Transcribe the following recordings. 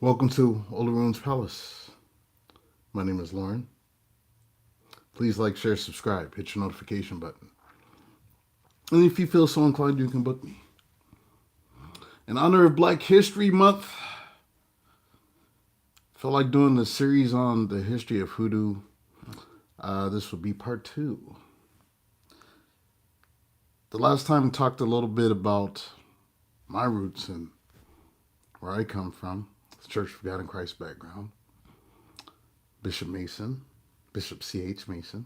Welcome to Olorun's Palace. My name is Lauren. Please like, share, subscribe. Hit your notification button. And if you feel so inclined, you can book me. In honor of Black History Month, I felt like doing the series on the history of hoodoo. This would be part 2. The last time I talked a little bit about my roots and where I come from, the Church of God in Christ background, Bishop Mason, Bishop C.H. Mason,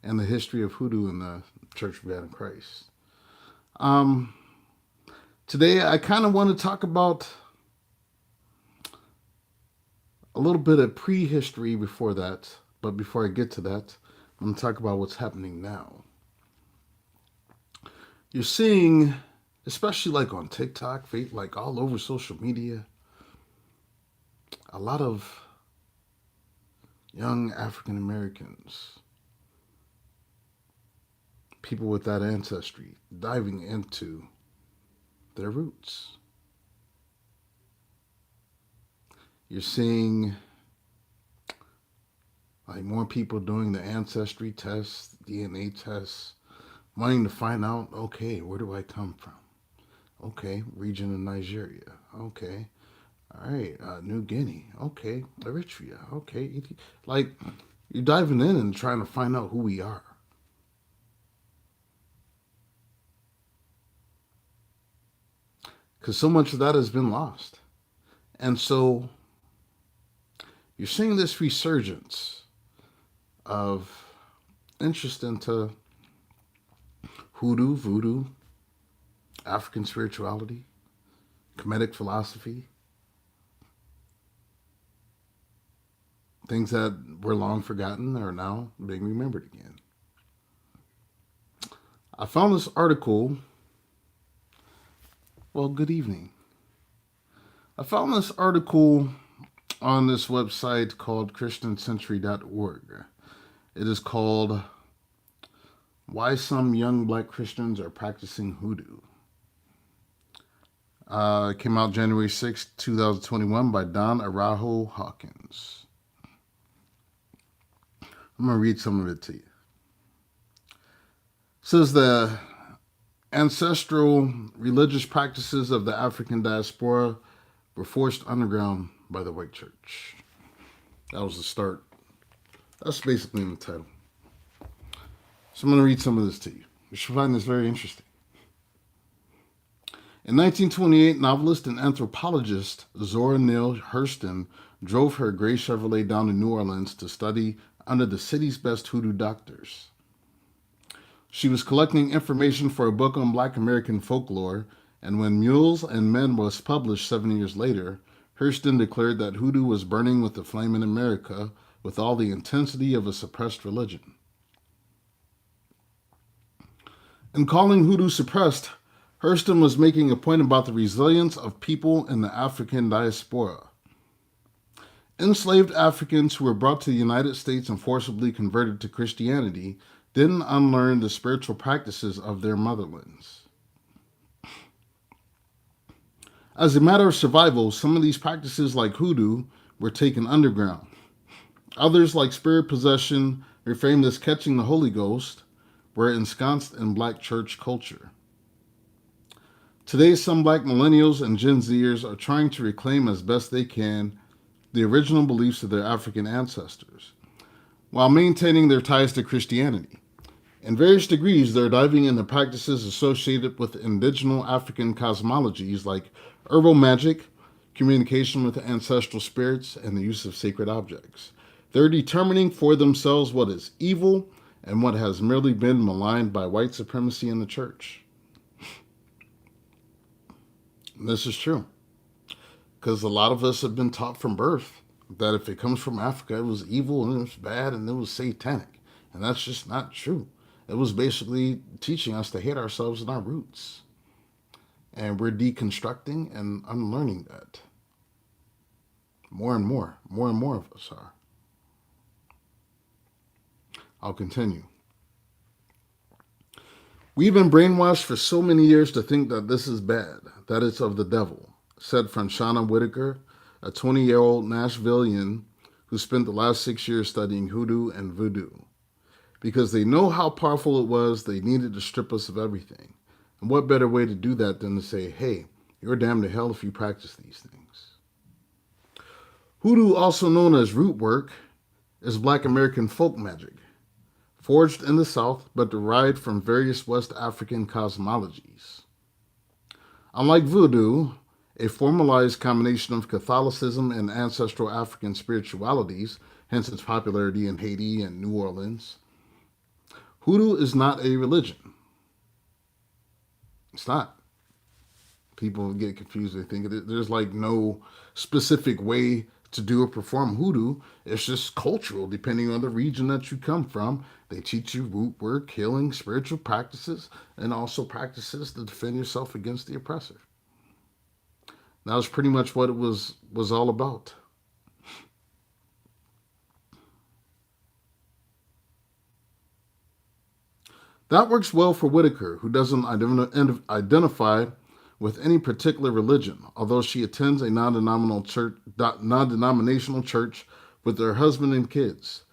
and the history of hoodoo in the Church of God in Christ. Today, I kind of want to talk about a little bit of prehistory before that. But before I get to that, I'm going to talk about what's happening now. You're seeing, especially like on TikTok, like all over social media, a lot of young African Americans, people with that ancestry, diving into their roots. You're seeing like more people doing the ancestry tests, DNA tests, wanting to find out, okay, where do I come from? Okay, region of Nigeria. Okay, all right, New Guinea. Okay, Eritrea. Okay, like you're diving in and trying to find out who we are. Because so much of that has been lost. And so you're seeing this resurgence of interest into hoodoo, voodoo, African spirituality, Kemetic philosophy, things that were long forgotten are now being remembered again. I found this article. Well, good evening. I found this article on this website called christiancentury.org. It is called Why Some Young Black Christians Are Practicing Hoodoo. It came out January 6, 2021 by Don Arajo Hawkins. I'm going to read some of it to you. It says the ancestral religious practices of the African diaspora were forced underground by the white church. That was the start. That's basically in the title. So I'm going to read some of this to you. You should find this very interesting. In 1928, novelist and anthropologist Zora Neale Hurston drove her gray Chevrolet down to New Orleans to study under the city's best hoodoo doctors. She was collecting information for a book on Black American folklore, and when Mules and Men was published 7 years later, Hurston declared that hoodoo was burning with the flame in America with all the intensity of a suppressed religion. In calling hoodoo suppressed, Hurston was making a point about the resilience of people in the African diaspora. Enslaved Africans who were brought to the United States and forcibly converted to Christianity didn't unlearn the spiritual practices of their motherlands. As a matter of survival, some of these practices, like hoodoo, were taken underground. Others, like spirit possession, reframed as catching the Holy Ghost, were ensconced in Black church culture. Today, some Black millennials and Gen Zers are trying to reclaim as best they can the original beliefs of their African ancestors, while maintaining their ties to Christianity. In various degrees, they're diving into practices associated with indigenous African cosmologies like herbal magic, communication with ancestral spirits, and the use of sacred objects. They're determining for themselves what is evil and what has merely been maligned by white supremacy in the church. And this is true, because a lot of us have been taught from birth that if it comes from Africa, it was evil and it was bad and it was satanic. And that's just not true. It was basically teaching us to hate ourselves and our roots. And we're deconstructing and unlearning that. More and more of us are. I'll continue. We've been brainwashed for so many years to think that this is bad, that it's of the devil. said Franshana Whitaker, a 20-year-old Nashvilleian who spent the last 6 years studying hoodoo and voodoo. Because they know how powerful it was, they needed to strip us of everything. And what better way to do that than to say, hey, you're damned to hell if you practice these things. Hoodoo, also known as root work, is Black American folk magic, forged in the South but derived from various West African cosmologies. Unlike voodoo, a formalized combination of Catholicism and ancestral African spiritualities, hence its popularity in Haiti and New Orleans, hoodoo is not a religion. It's not. People get confused. They think there's like no specific way to do or perform hoodoo. It's just cultural, depending on the region that you come from. They teach you root work, healing, spiritual practices, and also practices to defend yourself against the oppressor. That was pretty much what it was all about. That works well for Whitaker, who doesn't identify with any particular religion, although she attends a non-denominational church with her husband and kids.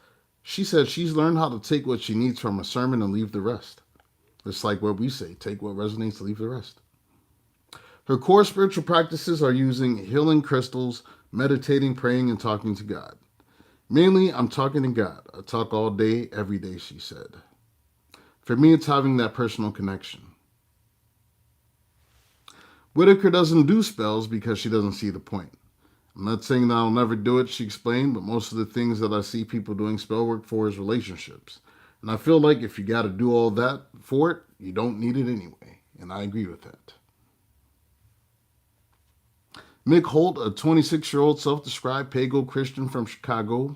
She says she's learned how to take what she needs from a sermon and leave the rest. It's like what we say, take what resonates, leave the rest. Her core spiritual practices are using healing crystals, meditating, praying, and talking to God. Mainly, I'm talking to God. I talk all day, every day, she said. For me, it's having that personal connection. Whitaker doesn't do spells because she doesn't see the point. I'm not saying that I'll never do it, she explained, but most of the things that I see people doing spell work for is relationships. And I feel like if you got to do all that for it, you don't need it anyway. And I agree with that. Mick Holt, a 26-year-old self-described Pago Christian from Chicago,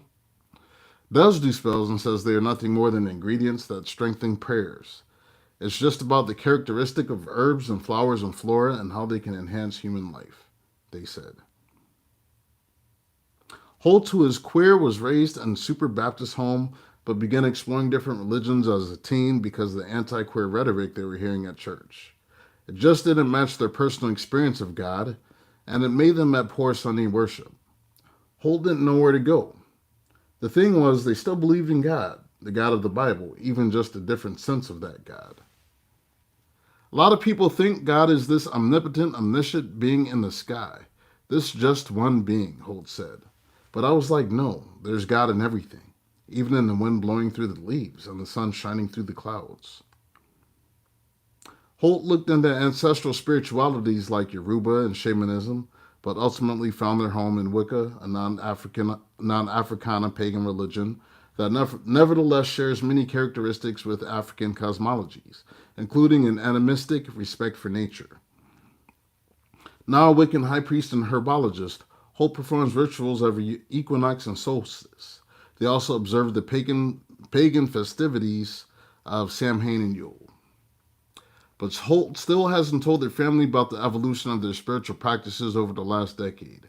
does do spells and says they are nothing more than ingredients that strengthen prayers. It's just about the characteristic of herbs and flowers and flora and how they can enhance human life, they said. Holt, who is queer, was raised in a super Baptist home, but began exploring different religions as a teen because of the anti-queer rhetoric they were hearing at church. It just didn't match their personal experience of God, and it made them abhor Sunday worship. Holt didn't know where to go. The thing was, they still believed in God, the God of the Bible, even just a different sense of that God. A lot of people think God is this omnipotent, omniscient being in the sky. This just one being, Holt said. But I was like, no, there's God in everything, even in the wind blowing through the leaves and the sun shining through the clouds. Holt looked into ancestral spiritualities like Yoruba and shamanism, but ultimately found their home in Wicca, a non-Africana pagan religion that nevertheless shares many characteristics with African cosmologies, including an animistic respect for nature. Now a Wiccan high priest and herbologist, Holt performs rituals every equinox and solstice. They also observe the pagan festivities of Samhain and Yule. But Holt still hasn't told their family about the evolution of their spiritual practices over the last decade.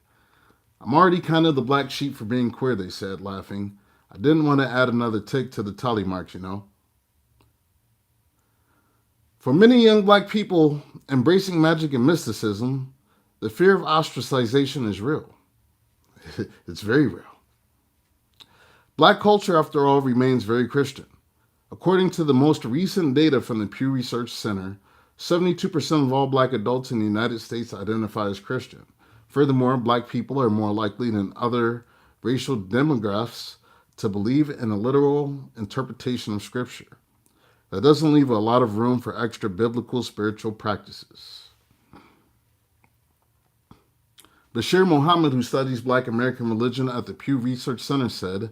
I'm already kind of the black sheep for being queer, they said, laughing. I didn't want to add another tick to the tally marks, you know. For many young black people embracing magic and mysticism, the fear of ostracization is real. It's very real. Black culture, after all, remains very Christian. According to the most recent data from the Pew Research Center, 72% of all black adults in the United States identify as Christian. Furthermore, black people are more likely than other racial demographics to believe in a literal interpretation of Scripture. That doesn't leave a lot of room for extra biblical spiritual practices. Bashir Muhammad, who studies Black American religion at the Pew Research Center, said,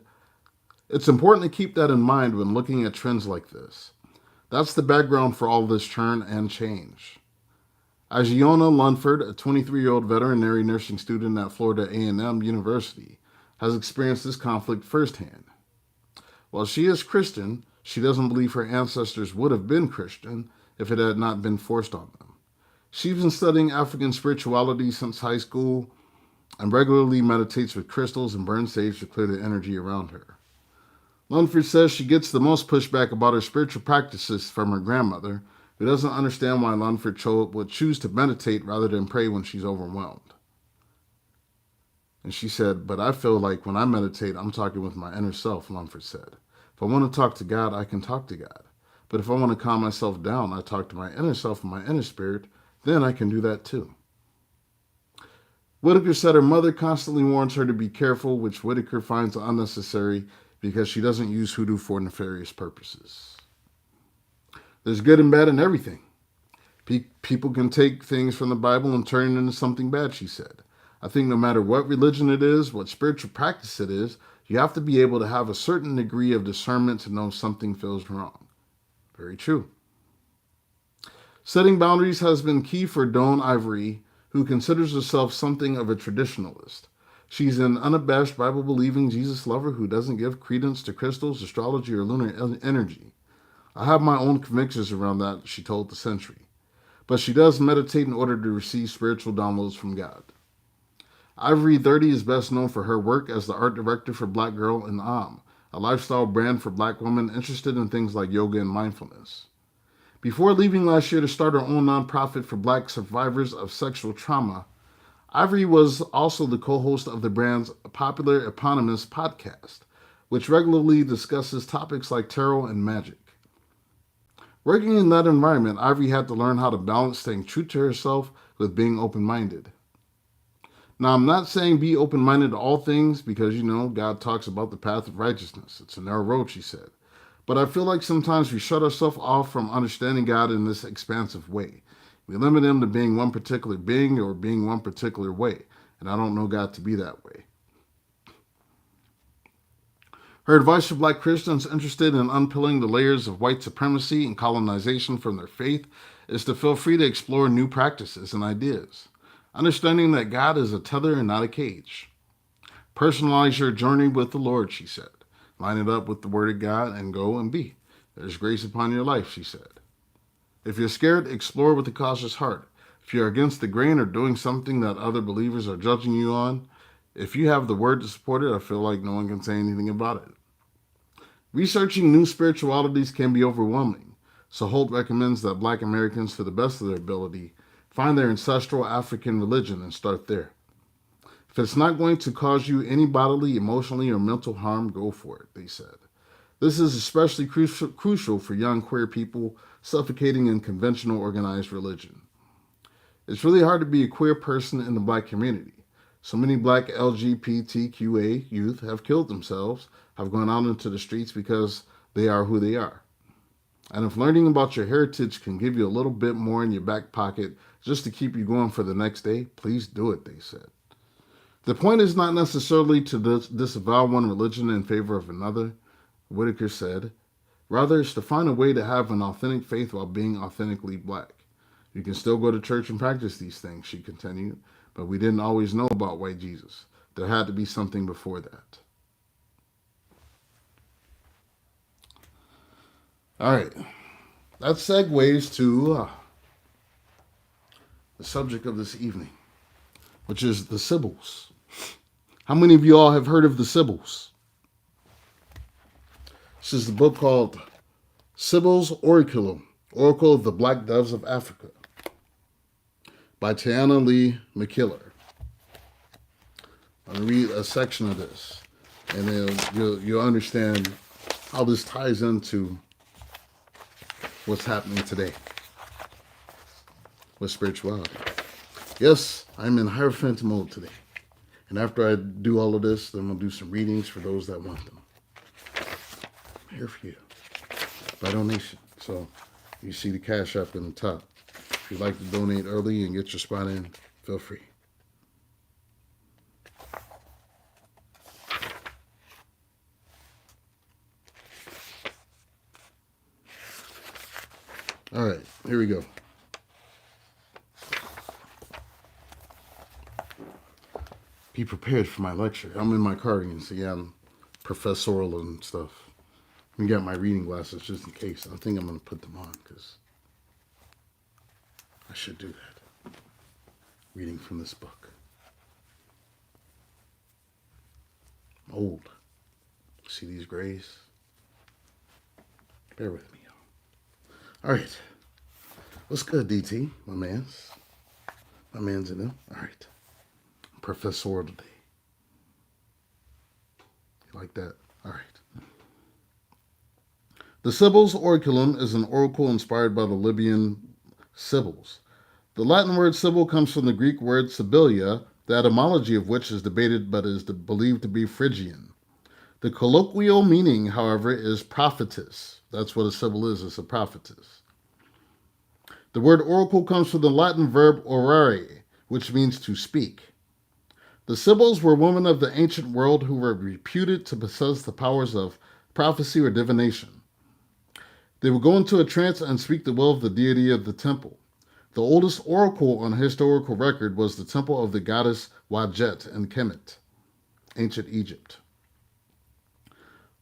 "It's important to keep that in mind when looking at trends like this. That's the background for all this churn and change." Agiona Lunford, a 23-year-old veterinary nursing student at Florida A&M University, has experienced this conflict firsthand. While she is Christian, she doesn't believe her ancestors would have been Christian if it had not been forced on them. She's been studying African spirituality since high school and regularly meditates with crystals and burns sage to clear the energy around her. Lunford says she gets the most pushback about her spiritual practices from her grandmother, who doesn't understand why Lunford would choose to meditate rather than pray when she's overwhelmed. And she said, but I feel like when I meditate, I'm talking with my inner self, Mumford said. If I want to talk to God, I can talk to God. But if I want to calm myself down, I talk to my inner self and my inner spirit, then I can do that too. Whitaker said her mother constantly warns her to be careful, which Whitaker finds unnecessary because she doesn't use hoodoo for nefarious purposes. There's good and bad in everything. People can take things from the Bible and turn it into something bad, she said. I think no matter what religion it is, what spiritual practice it is, you have to be able to have a certain degree of discernment to know something feels wrong. Very true. Setting boundaries has been key for Dawn Ivory, who considers herself something of a traditionalist. She's an unabashed Bible-believing Jesus lover who doesn't give credence to crystals, astrology, or lunar energy. I have my own convictions around that, she told The Century. But she does meditate in order to receive spiritual downloads from God. Ivory 30 is best known for her work as the art director for Black Girl in Am, a lifestyle brand for Black women interested in things like yoga and mindfulness. Before leaving last year to start her own nonprofit for Black survivors of sexual trauma, Ivory was also the co-host of the brand's popular eponymous podcast, which regularly discusses topics like tarot and magic. Working in that environment, Ivory had to learn how to balance staying true to herself with being open-minded. Now, I'm not saying be open-minded to all things because, God talks about the path of righteousness. It's a narrow road, she said. But I feel like sometimes we shut ourselves off from understanding God in this expansive way. We limit him to being one particular being or being one particular way. And I don't know God to be that way. Her advice for Black Christians interested in unpeeling the layers of white supremacy and colonization from their faith is to feel free to explore new practices and ideas, understanding that God is a tether and not a cage. Personalize your journey with the Lord, she said. Line it up with the Word of God and go and be. There's grace upon your life, she said. If you're scared, explore with a cautious heart. If you're against the grain or doing something that other believers are judging you on, if you have the Word to support it, I feel like no one can say anything about it. Researching new spiritualities can be overwhelming, so Holt recommends that Black Americans, to the best of their ability, find their ancestral African religion and start there. If it's not going to cause you any bodily, emotionally, or mental harm, go for it, they said. This is especially crucial for young queer people suffocating in conventional organized religion. It's really hard to be a queer person in the Black community. So many Black LGBTQA youth have killed themselves, have gone out into the streets because they are who they are. And if learning about your heritage can give you a little bit more in your back pocket just to keep you going for the next day, please do it, they said. The point is not necessarily to disavow one religion in favor of another, Whitaker said. Rather, it's to find a way to have an authentic faith while being authentically Black. You can still go to church and practice these things, she continued, but we didn't always know about white Jesus. There had to be something before that. All right. That segues to the subject of this evening, which is the Sibyls. How many of you all have heard of the Sibyls? This is the book called Sibyl's Oracle of the Black Doves of Africa by Tiana Lee McKiller. I'm going to read a section of this, and then you'll understand how this ties into what's happening today with spirituality. Yes, I'm in Hierophant mode today. And after I do all of this, then we'll do some readings for those that want them. I'm here for you by donation. So you see the Cashapp in the top. If you'd like to donate early and get your spot in, feel free. All right, here we go. Be prepared for my lecture. I'm in my car, you can see I'm professorial and stuff. I got my reading glasses just in case. I think I'm going to put them on because I should do that. Reading from this book. I'm old. See these grays? Bear with me, y'all. All right. What's good, DT? My man's in them. All right. Professor today. like that. All right. The Sibyl's Oraculum is an oracle inspired by the Libyan Sibyls. The Latin word Sibyl comes from the Greek word Sibylla, the etymology of which is debated but is believed to be Phrygian. The colloquial meaning, however, is prophetess. That's what a Sibyl is, it's a prophetess. The word oracle comes from the Latin verb orare, which means to speak. The Sibyls were women of the ancient world who were reputed to possess the powers of prophecy or divination. They would go into a trance and speak the will of the deity of the temple. The oldest oracle on historical record was the temple of the goddess Wadjet in Kemet, ancient Egypt.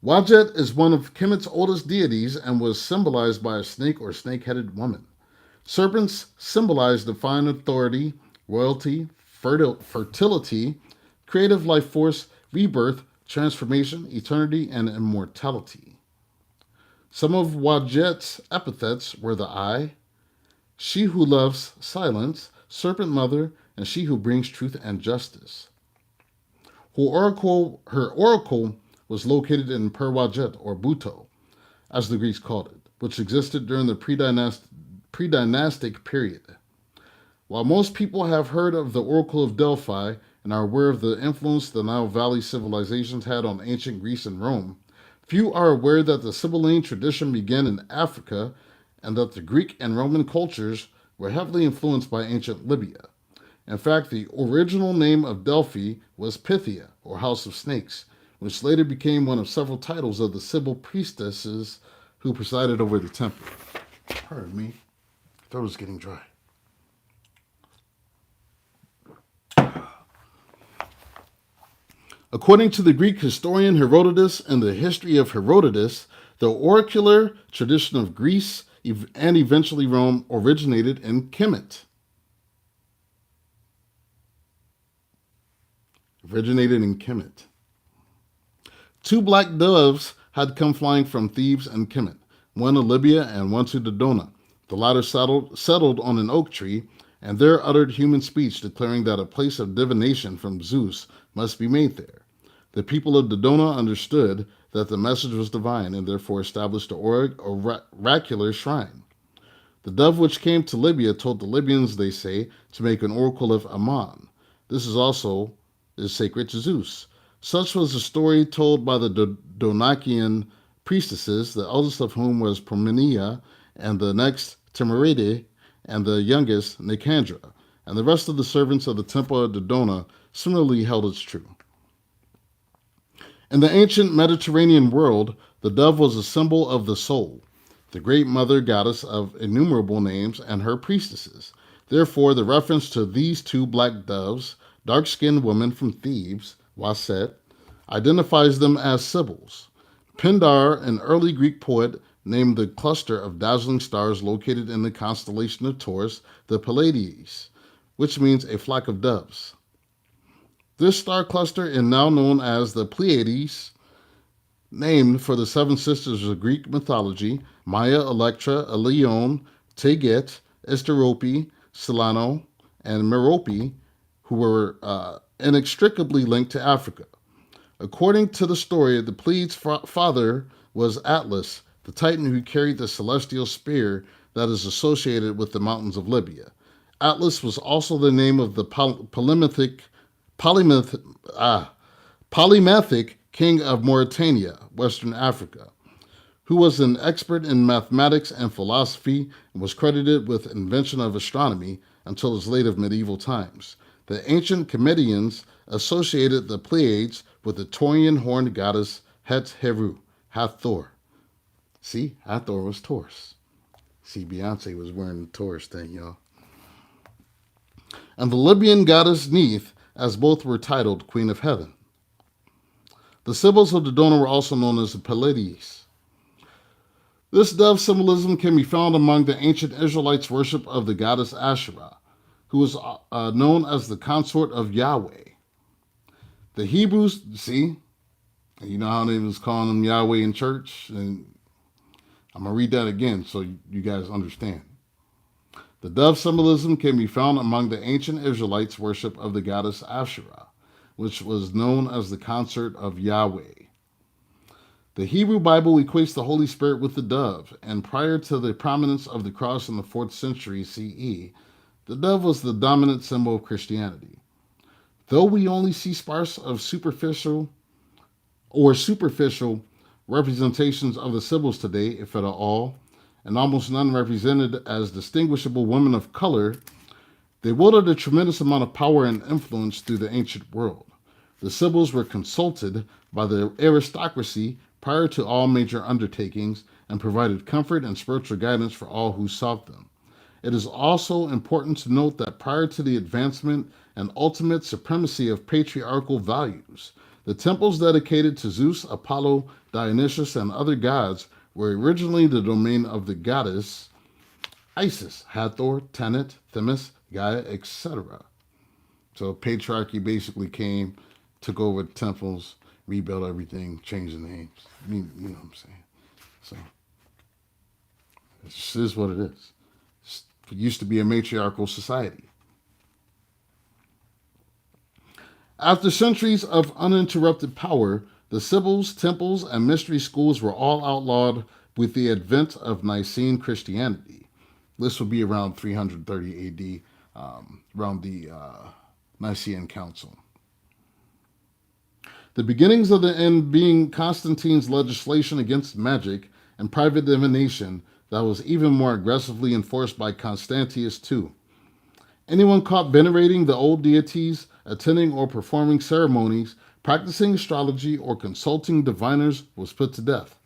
Wadjet is one of Kemet's oldest deities and was symbolized by a snake or snake-headed woman. Serpents symbolize divine authority, royalty, fertility, creative life force, rebirth, transformation, eternity, and immortality. Some of Wadjet's epithets were the eye, she who loves silence, serpent mother, and she who brings truth and justice. Her oracle was located in Per Wadjet, or Buto, as the Greeks called it, which existed during the pre-dynastic period. While most people have heard of the Oracle of Delphi and are aware of the influence the Nile Valley civilizations had on ancient Greece and Rome, few are aware that the Sibylline tradition began in Africa and that the Greek and Roman cultures were heavily influenced by ancient Libya. In fact, the original name of Delphi was Pythia, or House of Snakes, which later became one of several titles of the Sibyl priestesses who presided over the temple. Pardon me, throat was getting dry. According to the Greek historian Herodotus and the History of Herodotus, the oracular tradition of Greece and eventually Rome originated in Kemet. Two black doves had come flying from Thebes and Kemet, one to Libya and one to Dodona. The latter settled on an oak tree, and there uttered human speech declaring that a place of divination from Zeus must be made there. The people of Dodona understood that the message was divine and therefore established an oracular shrine. The dove which came to Libya told the Libyans, they say, to make an oracle of Ammon. This is sacred to Zeus. Such was the story told by the Donakian priestesses, the eldest of whom was Promenia, and the next Timaride, and the youngest Nicandra, and the rest of the servants of the temple of Dodona similarly held it true. In the ancient Mediterranean world, the dove was a symbol of the soul, the great mother goddess of innumerable names and her priestesses. Therefore, the reference to these two black doves, dark-skinned women from Thebes, Waset, identifies them as Sibyls. Pindar, an early Greek poet, named the cluster of dazzling stars located in the constellation of Taurus the Pleiades, which means a flock of doves. This star cluster is now known as the Pleiades, named for the seven sisters of Greek mythology, Maia, Electra, Eleone, Teget, Asterope, Celaeno, and Merope, who were inextricably linked to Africa. According to the story, the Pleiades' father was Atlas, the titan who carried the celestial spear that is associated with the mountains of Libya. Atlas was also the name of the polymathic king of Mauritania, Western Africa, who was an expert in mathematics and philosophy and was credited with invention of astronomy until as late as medieval times. The ancient Chemedians associated the Pleiades with the Taurian horned goddess Het-Heru, Hathor. See, Hathor was Taurus. See, Beyonce was wearing the Taurus thing, y'all. And the Libyan goddess Neith, as both were titled Queen of Heaven. The Sibyls of Dodona were also known as the Pleiades. This dove symbolism can be found among the ancient Israelites' worship of the goddess Asherah, who was known as the consort of Yahweh. The Hebrews, see, you know how they was calling them Yahweh in church? And I'm going to read that again so you guys understand. The dove symbolism can be found among the ancient Israelites' worship of the goddess Asherah, which was known as the consort of Yahweh. The Hebrew Bible equates the Holy Spirit with the dove, and prior to the prominence of the cross in the 4th century CE, the dove was the dominant symbol of Christianity. Though we only see sparse of superficial representations of the Sibyls today, if at all, and almost none represented as distinguishable women of color, they wielded a tremendous amount of power and influence through the ancient world. The Sibyls were consulted by the aristocracy prior to all major undertakings and provided comfort and spiritual guidance for all who sought them. It is also important to note that prior to the advancement and ultimate supremacy of patriarchal values, the temples dedicated to Zeus, Apollo, Dionysus, and other gods were originally the domain of the goddess Isis, Hathor, Tanit, Themis, Gaia, etc. So patriarchy basically came, took over the temples, rebuilt everything, changed the names. You know what I'm saying? So it just is what it is. It used to be a matriarchal society. After centuries of uninterrupted power, the Sibyls, temples, and mystery schools were all outlawed with the advent of Nicene Christianity. This would be around 330 AD, around the Nicene Council. The beginnings of the end being Constantine's legislation against magic and private divination that was even more aggressively enforced by Constantius II. Anyone caught venerating the old deities, attending or performing ceremonies, practicing astrology, or consulting diviners was put to death.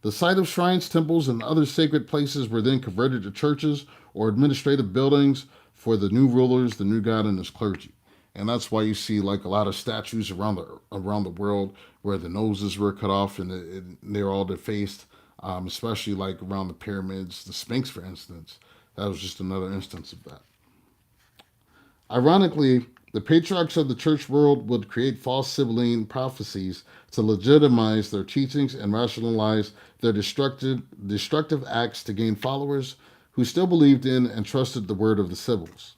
The site of shrines, temples, and other sacred places were then converted to churches or administrative buildings for the new rulers, the new god, and his clergy. And that's why you see like a lot of statues around the world where the noses were cut off and they're all defaced, especially like around the pyramids, the Sphinx, for instance. That was just another instance of that. Ironically, the patriarchs of the church world would create false Sibylline prophecies to legitimize their teachings and rationalize their destructive acts to gain followers who still believed in and trusted the word of the Sibyls.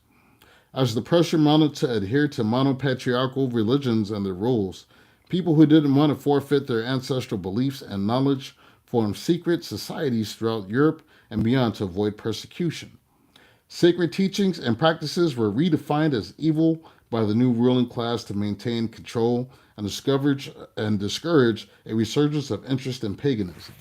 As the pressure mounted to adhere to monopatriarchal religions and their rules, people who didn't want to forfeit their ancestral beliefs and knowledge formed secret societies throughout Europe and beyond to avoid persecution. Sacred teachings and practices were redefined as evil by the new ruling class to maintain control and discourage a resurgence of interest in paganism.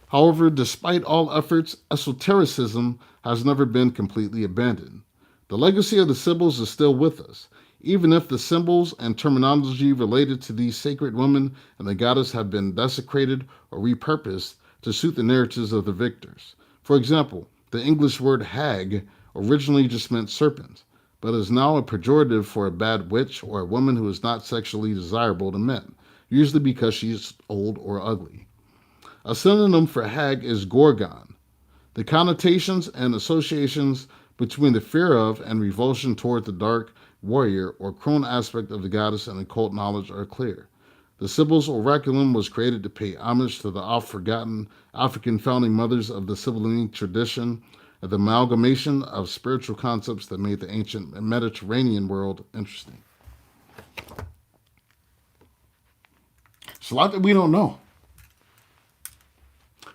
However, despite all efforts, esotericism has never been completely abandoned. The legacy of the Sibyls is still with us, even if the symbols and terminology related to these sacred women and the goddess have been desecrated or repurposed to suit the narratives of the victors. For example, the English word hag originally just meant serpent, but is now a pejorative for a bad witch or a woman who is not sexually desirable to men, usually because she's old or ugly. A synonym for hag is gorgon. The connotations and associations between the fear of and revulsion toward the dark, warrior, or crone aspect of the goddess and occult knowledge are clear. The Sibyl's oraculum was created to pay homage to the oft-forgotten African founding mothers of the Sibylline tradition, the amalgamation of spiritual concepts that made the ancient Mediterranean world interesting. It's a lot that we don't know.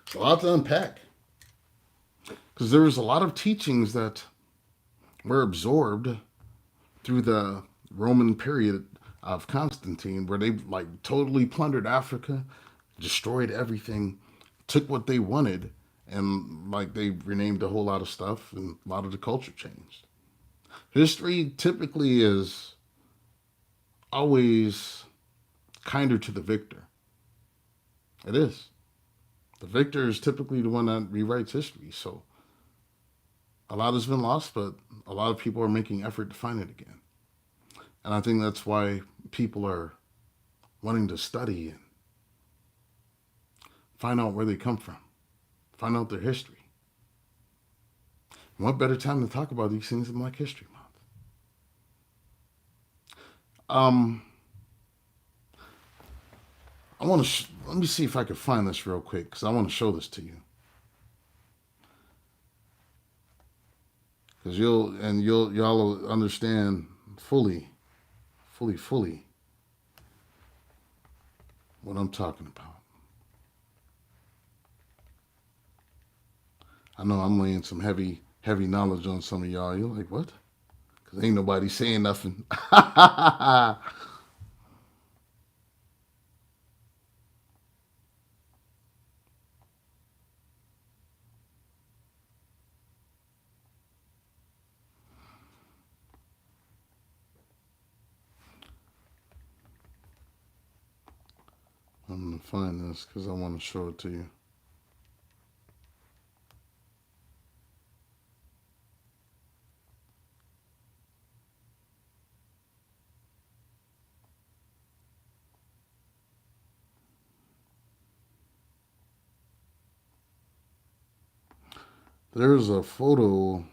It's a lot to unpack. Because there was a lot of teachings that were absorbed through the Roman period of Constantine, where they like totally plundered Africa, destroyed everything, took what they wanted, and like they renamed a whole lot of stuff, and a lot of the culture changed. History typically is always kinder to the victor. It is. The victor is typically the one that rewrites history. So a lot has been lost, but a lot of people are making effort to find it again. And I think that's why people are wanting to study and find out where they come from, find out their history. And what better time to talk about these things than Black History Month? I want to let me see if I can find this real quick because I want to show this to you. Because y'all will understand fully what I'm talking about. I know I'm laying some heavy knowledge on some of y'all. You're like, what? Because ain't nobody saying nothing. I'm going to find this because I want to show it to you. There's a photo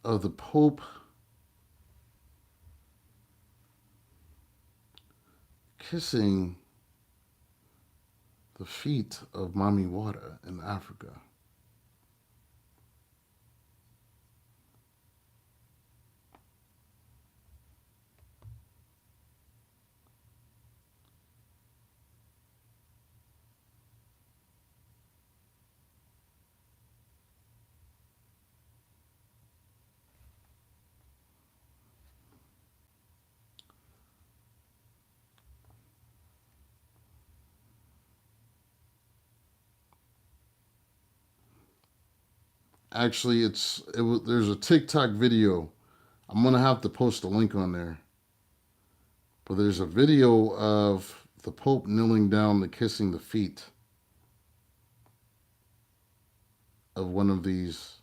of the Pope kissing the feet of Mami Wata in Africa. Actually, there's a TikTok video. I'm gonna have to post a link on there. But there's a video of the Pope kneeling down and kissing the feet of one of these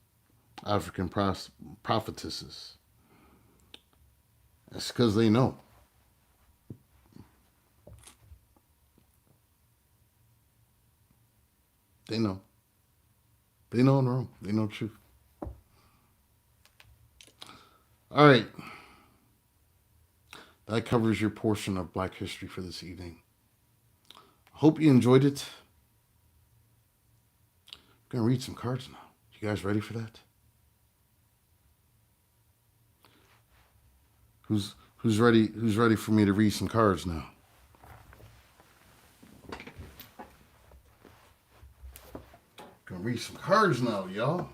African prophetesses. It's because they know. They know. They know in the room. They know the truth. All right. That covers your portion of Black History for this evening. Hope you enjoyed it. I'm going to read some cards now. You guys ready for that? Who's ready for me to read some cards now? Gonna read some cards now, y'all.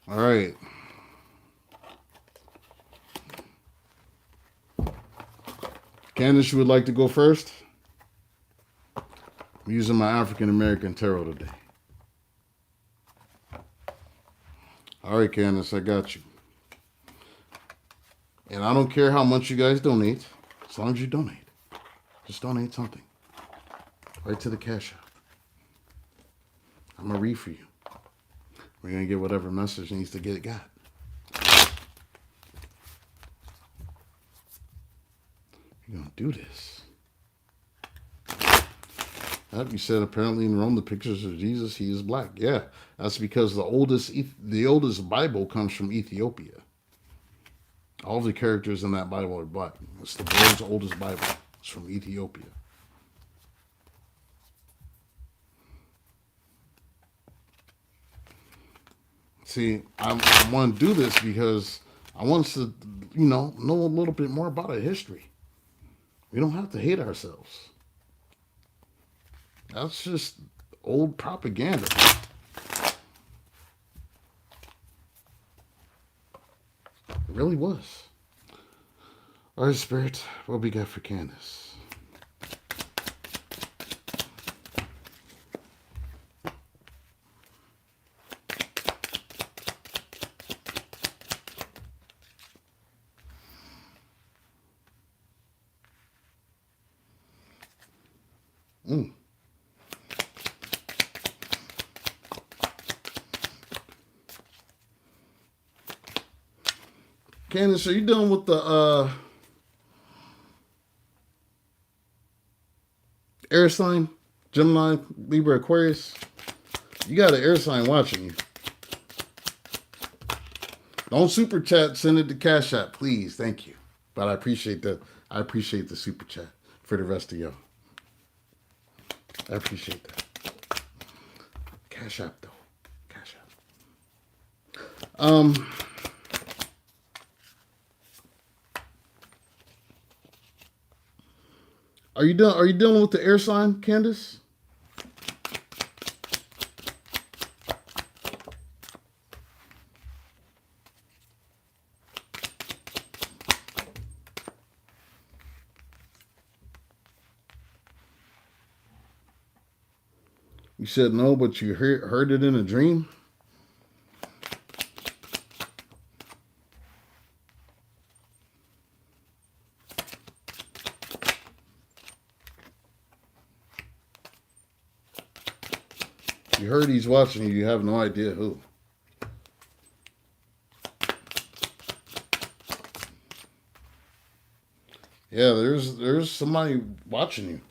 All right. Candace, you would like to go first? I'm using my African American tarot today. All right, Candace, I got you. And I don't care how much you guys donate, as long as you donate. Just donate something. Right to the Cashapp. I'm going to read for you. We're going to get whatever message needs to get got. You're going to do this. You said apparently in Rome the pictures of Jesus, he is black. Yeah, that's because the oldest Bible comes from Ethiopia. All the characters in that Bible are black. It's the world's oldest Bible. It's from Ethiopia. See, I want to do this because I want us to, know a little bit more about our history. We don't have to hate ourselves. That's just old propaganda. It really was. All right, Spirit, what we got for Candace? Candace, are you done with the air sign? Gemini, Libra, Aquarius? You got an air sign watching you. Don't super chat. Send it to Cash App, please. Thank you. But I appreciate the super chat for the rest of y'all. I appreciate that. Cash App though. Cash App. Are you done? Are you dealing with the air sign, Candace? You said no, but you heard it in a dream? You heard he's watching you. You have no idea who. Yeah, there's somebody watching you.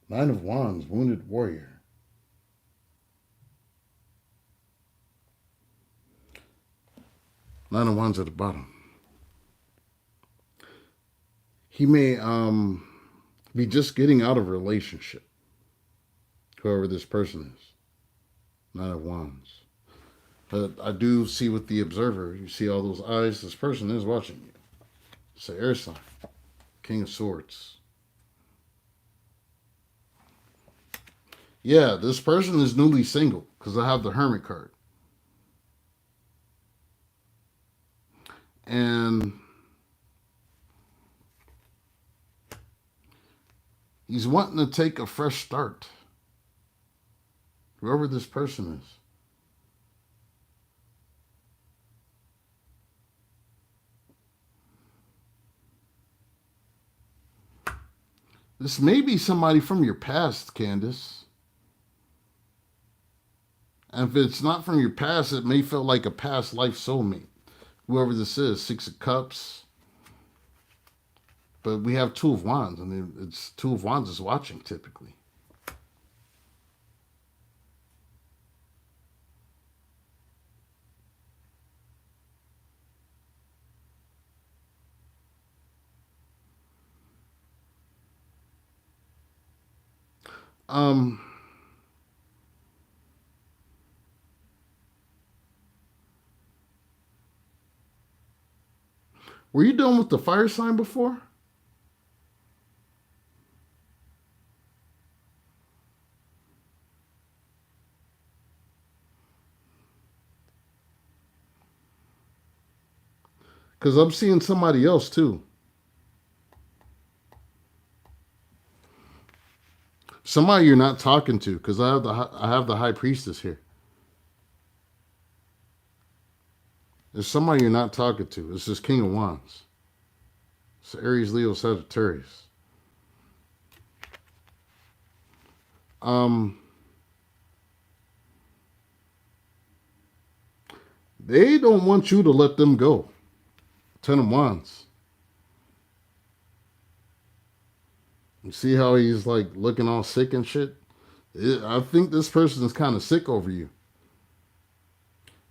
Nine of Wands, wounded warrior. Nine of Wands at the bottom. He may be just getting out of a relationship. Whoever this person is. Nine of Wands. But I do see with the observer, you see all those eyes, this person is watching you. It's an air sign. King of Swords. Yeah, this person is newly single because I have the Hermit card. And he's wanting to take a fresh start. Whoever this person is. This may be somebody from your past, Candace. And if it's not from your past, it may feel like a past life soulmate. Whoever this is, Six of Cups. But we have Two of Wands, and it's Two of Wands is watching typically. Were you dealing with the fire sign before? Because I'm seeing somebody else too. Somebody you're not talking to, because I have the High Priestess here. There's somebody you're not talking to. It's this King of Wands. It's Aries, Leo, Sagittarius. They don't want you to let them go. Ten of Wands. You see how he's like looking all sick and shit? I think this person is kind of sick over you.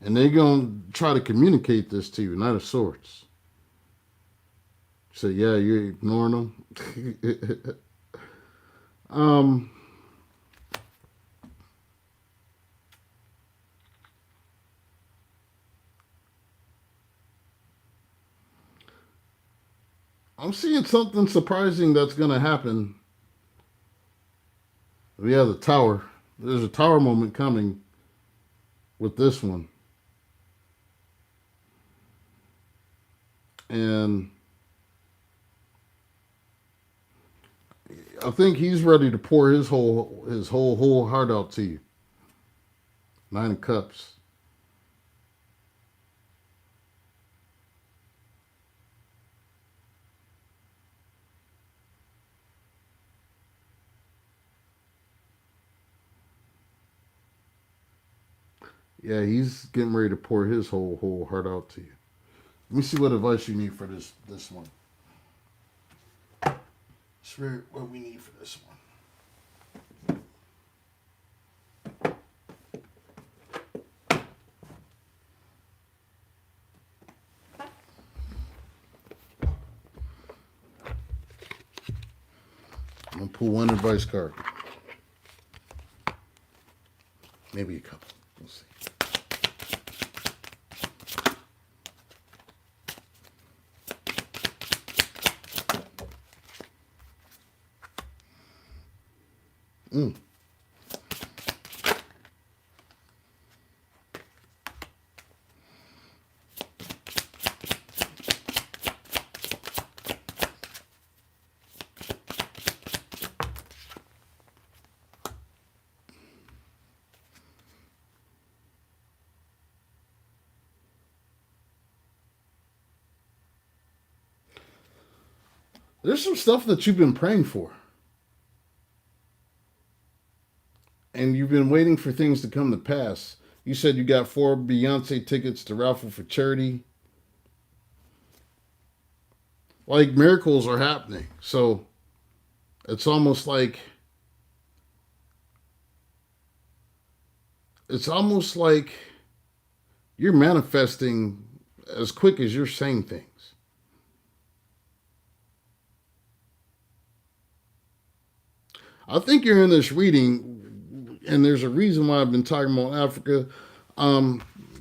And they're going to try to communicate this to you. Knight of Swords. So yeah, you're ignoring them. I'm seeing something surprising that's going to happen. We have the Tower. There's a Tower moment coming with this one. And I think he's ready to pour his whole heart out to you. Nine of Cups. Yeah, he's getting ready to pour his whole heart out to you. Let me see what advice you need for this one. Spirit, what we need for this one. I'm going to pull one advice card. Maybe a couple. We'll see. There's some stuff that you've been praying for. And you've been waiting for things to come to pass. You said you got 4 Beyonce tickets to raffle for charity. Like, miracles are happening. So it's almost like you're manifesting as quick as you're saying things. I think you're in this reading, and there's a reason why I've been talking about Africa.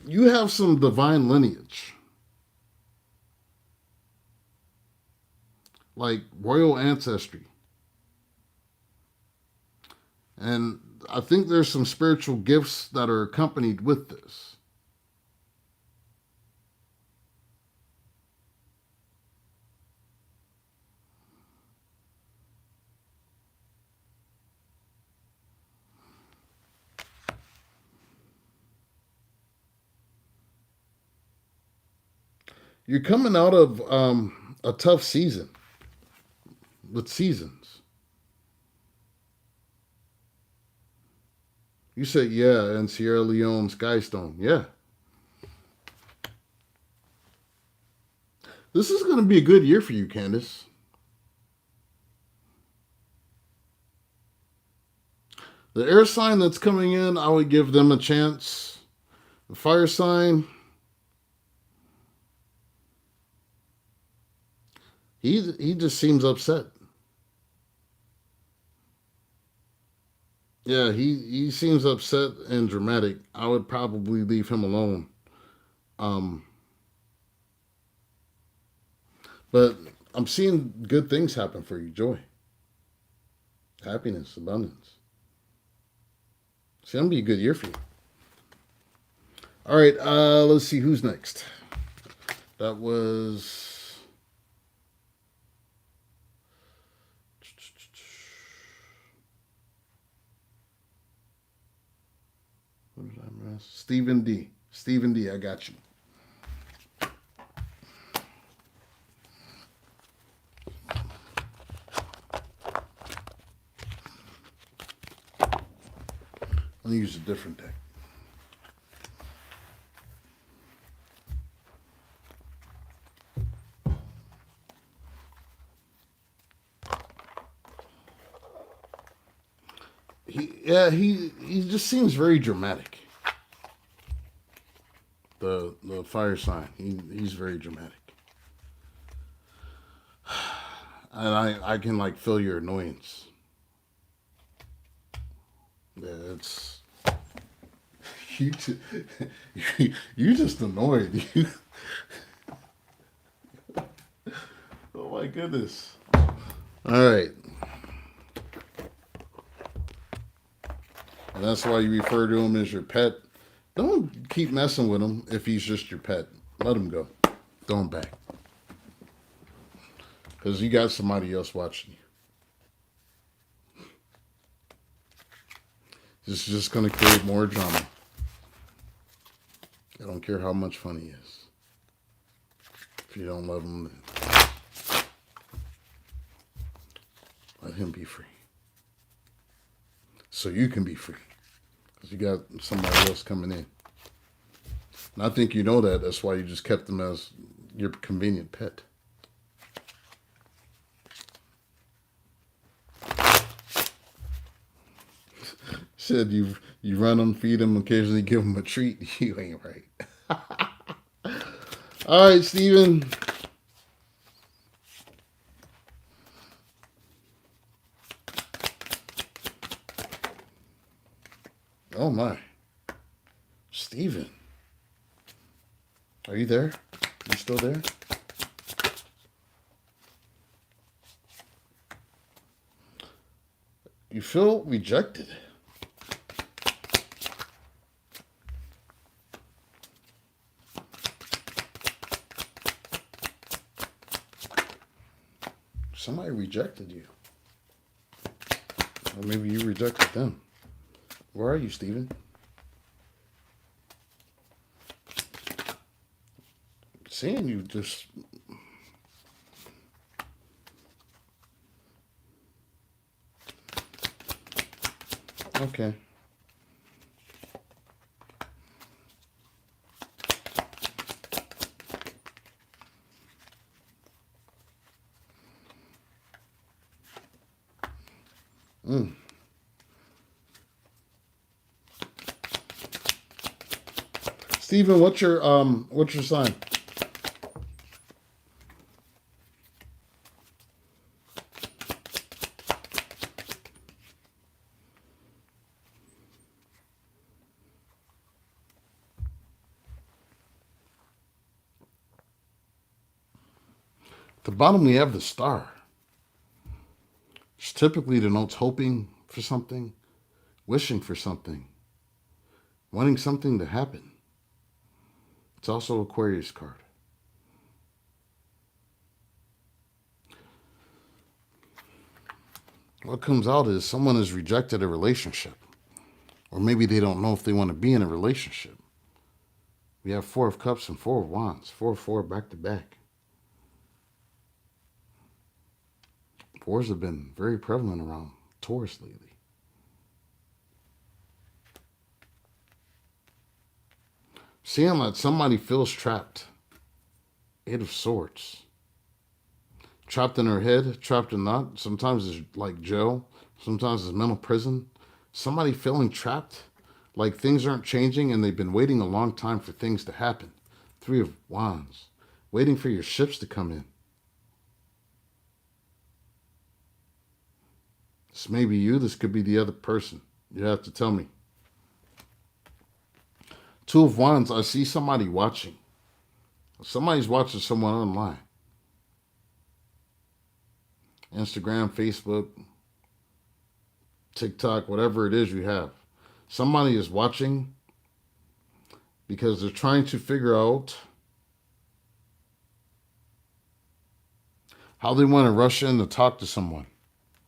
You have some divine lineage, like royal ancestry. And I think there's some spiritual gifts that are accompanied with this. You're coming out of a tough season with seasons. You said, yeah, and Sierra Leone, Skystone. Yeah. This is going to be a good year for you, Candace. The air sign that's coming in, I would give them a chance. The fire sign, he just seems upset. Yeah, he seems upset and dramatic. I would probably leave him alone. Um, but I'm seeing good things happen for you. Joy, happiness, abundance. It's going to be a good year for you. All right, let's see who's next. That was... Stephen D. Stephen D, I got you. Let me use a different deck. He just seems very dramatic. The fire sign, he's very dramatic, and I can like feel your annoyance. Yeah, it's you. You just annoyed you. Oh my goodness! All right. And that's why you refer to him as your pet. Don't keep messing with him if he's just your pet. Let him go. Throw him back. Because you got somebody else watching you. This is just going to create more drama. I don't care how much fun he is. If you don't love him, then let him be free. So you can be free. Because you got somebody else coming in. And I think you know that. That's why you just kept him as your convenient pet. Said you run him, feed him, occasionally give him a treat. You ain't right. All right, Steven. Oh my. Steven. Are you there? You still there? You feel rejected. Somebody rejected you. Or maybe you rejected them. Where are you, Steven? Seeing you just... Okay. Steven, what's your sign? At the bottom we have the star. Which typically denotes hoping for something, wishing for something, wanting something to happen. It's also Aquarius card. What comes out is someone has rejected a relationship. Or maybe they don't know if they want to be in a relationship. We have 4 of Cups and 4 of Wands. 4 back to back. 4s have been very prevalent around Taurus lately. Seeing that somebody feels trapped. 8 of Swords. Trapped in her head, trapped in that. Sometimes it's like jail. Sometimes it's mental prison. Somebody feeling trapped, like things aren't changing and they've been waiting a long time for things to happen. 3 of Wands. Waiting for your ships to come in. This may be you. This could be the other person. You have to tell me. 2 of Wands. I see somebody watching. Somebody's watching someone online. Instagram, Facebook, TikTok, whatever it is you have. Somebody is watching because they're trying to figure out how they want to rush in to talk to someone.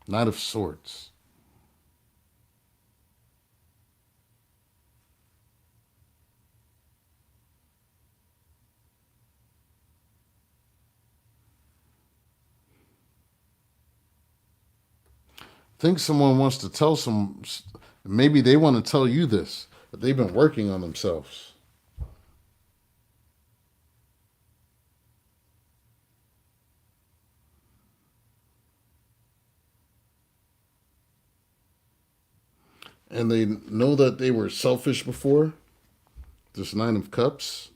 Knight of Swords. I think someone wants to tell maybe they want to tell you this, but they've been working on themselves. And they know that they were selfish before. This 9 of Cups.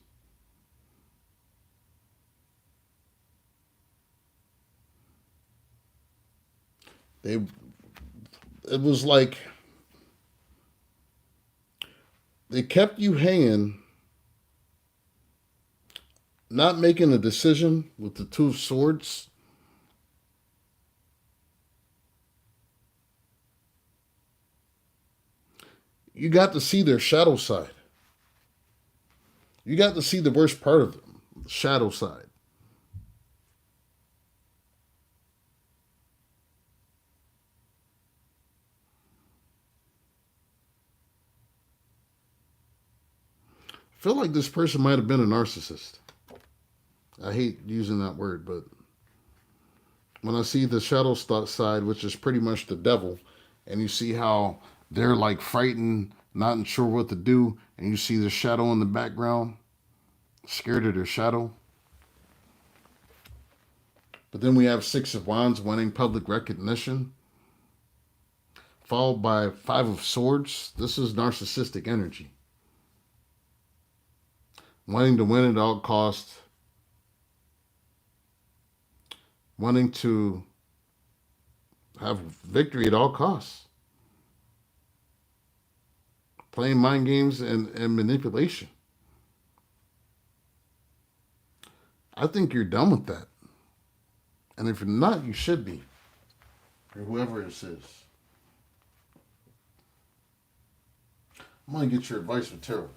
It was like they kept you hanging, not making a decision with the 2 of Swords. You got to see their shadow side. You got to see the worst part of them, the shadow side. I feel like this person might have been a narcissist. I hate using that word, but when I see the shadow side, which is pretty much the devil, and you see how they're like frightened, not sure what to do, and you see the shadow in the background, scared of their shadow. But then we have 6 of Wands wanting public recognition, followed by 5 of Swords. This is narcissistic energy. Wanting to win at all costs, wanting to have victory at all costs. playing mind games and manipulation. I think you're done with that. And if you're not, you should be. Or whoever this is. I'm going to get your advice with tarot.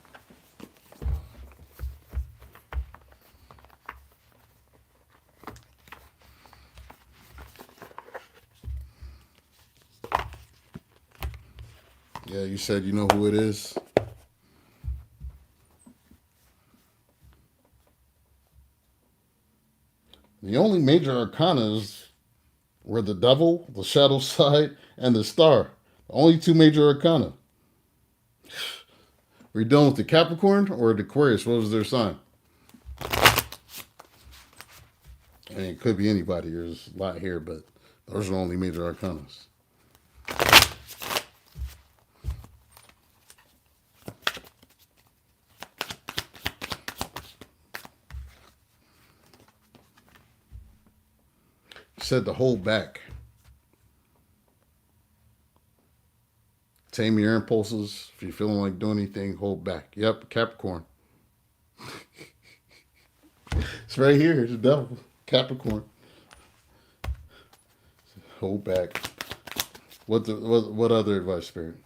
Yeah, you said you know who it is. The only major arcanas were the devil, the shadow side, and the star. The only two major arcana. Were you done with the Capricorn or the Aquarius? What was their sign? I mean, it could be anybody. There's a lot here, but those are the only major arcanas. You said to hold back. Tame your impulses. If you're feeling like doing anything, hold back. Yep, Capricorn. It's right here. It's the devil. Capricorn. Hold back. What other advice, Spirit?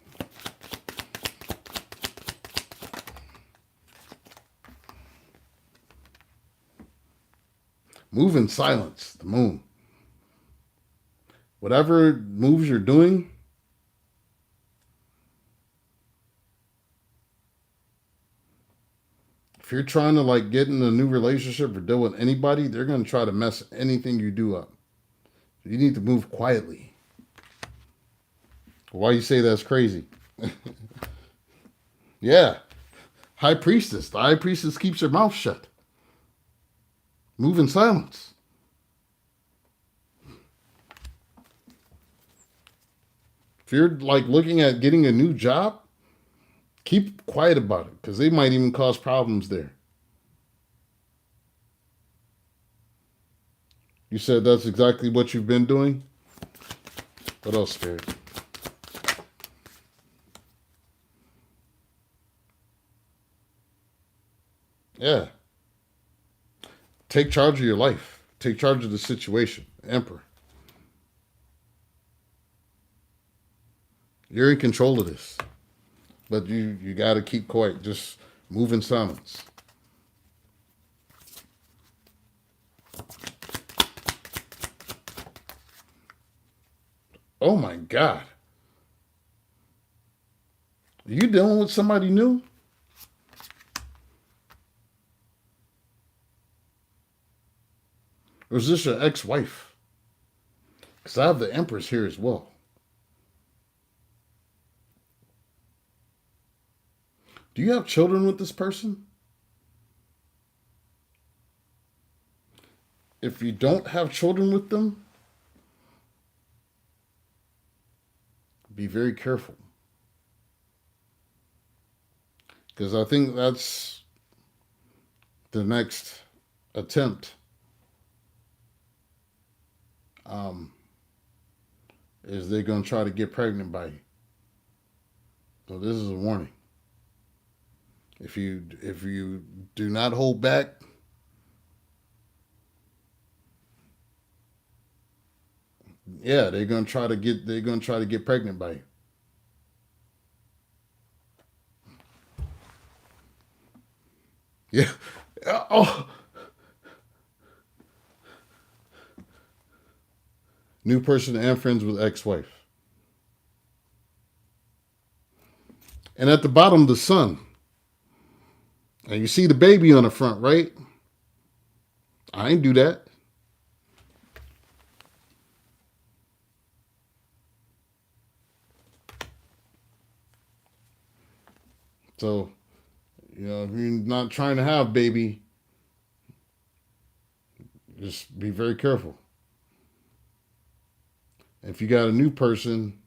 Move in silence. The moon. Whatever moves you're doing, if you're trying to like get in a new relationship or deal with anybody, they're going to try to mess anything you do up. You need to move quietly. Why you say that's crazy? Yeah. High priestess. The high priestess keeps her mouth shut. Move in silence. If you're like looking at getting a new job, keep quiet about it because they might even cause problems there. You said that's exactly what you've been doing? What else, Spirit? Yeah. Take charge of your life. Take charge of the situation. Emperor. You're in control of this. But you got to keep quiet. Just move in silence. Oh my God. Are you dealing with somebody new? Or is this your ex-wife? Because I have the Empress here as well. Do you have children with this person? If you don't have children with them, be very careful. Because I think that's the next attempt. Is they're going to try to get pregnant by you. So this is a warning. If you do not hold back, yeah, they're gonna try to get pregnant by you. Yeah. Oh. New person and friends with ex-wife. And at the bottom, the sun. And you see the baby on the front, right? I ain't do that. So, if you're not trying to have baby, just be very careful. If you got a new person,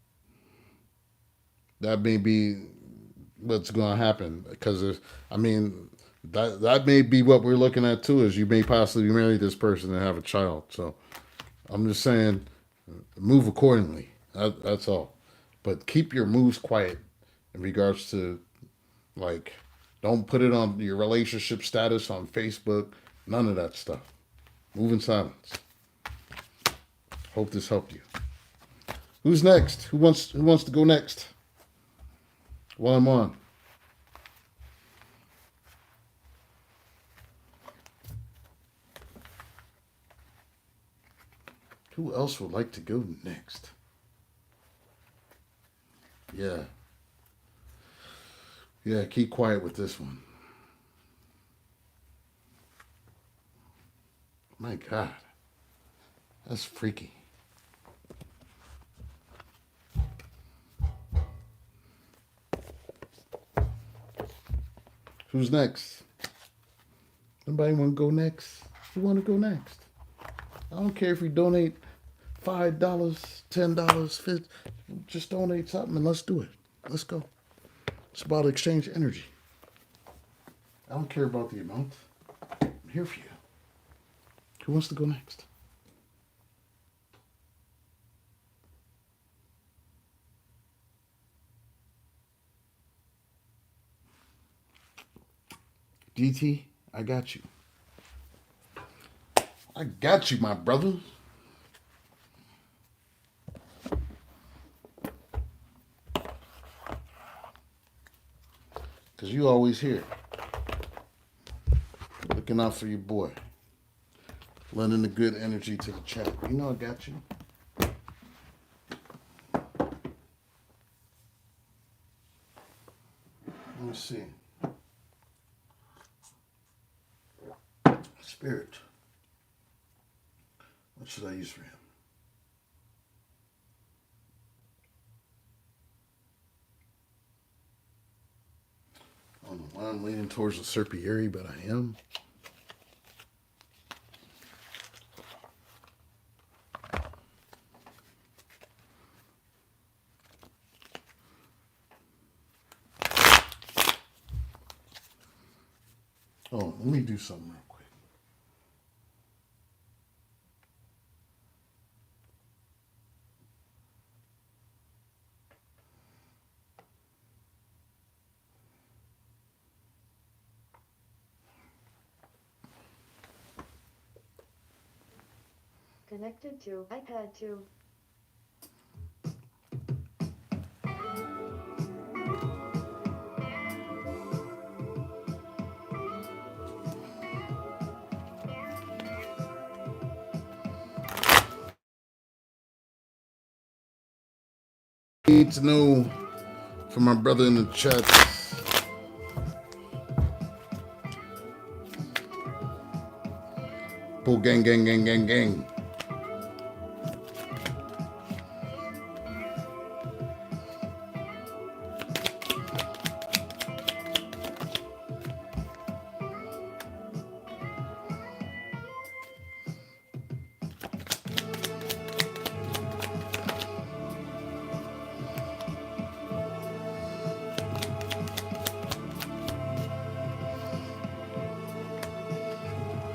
that may be what's going to happen. Because, that may be what we're looking at too, is you may possibly marry this person and have a child. So I'm just saying, move accordingly. That's all. But keep your moves quiet in regards to Like, don't put it on your relationship status on Facebook. None of that stuff. Move in silence. Hope this helped you. Who's next? Who wants to go next? While I'm on. Who else would like to go next? Yeah. Yeah, keep quiet with this one. My God. That's freaky. Who's next? Anybody want to go next? Who want to go next? I don't care if you donate $5, $10, $50. Just donate something and let's do it. Let's go. It's about exchange energy. I don't care about the amount. I'm here for you. Who wants to go next? DT, I got you. I got you, my brother. Because you always here. Looking out for your boy. Lending the good energy to the chat. You know I got you. Let me see. Spirit. What should I use for him? I don't know why I'm leaning towards the Serpieri, but I am. Oh, let me do something real quick. Connected to iPad 2. Need to know from my brother in the chat. Pull gang, gang, gang, gang, gang.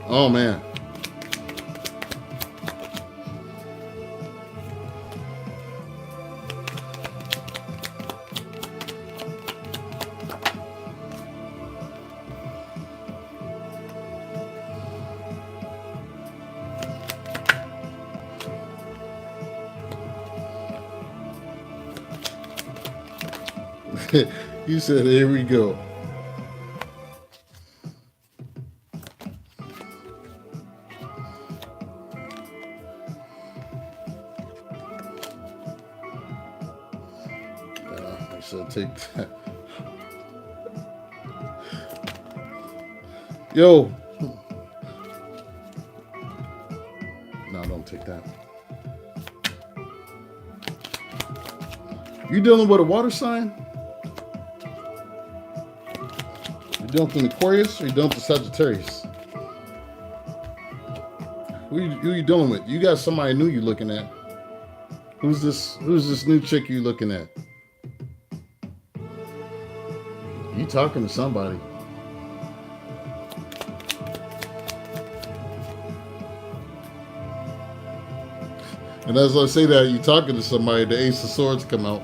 Oh man. You said, here we go. I should take that. Yo. No, don't take that. You dealing with a water sign? You dealing with an Aquarius or you dealing with the Sagittarius? Who you dealing with? You got somebody new you looking at. Who's this new chick you looking at? You talking to somebody. And as I say that, you talking to somebody, the Ace of Swords come out.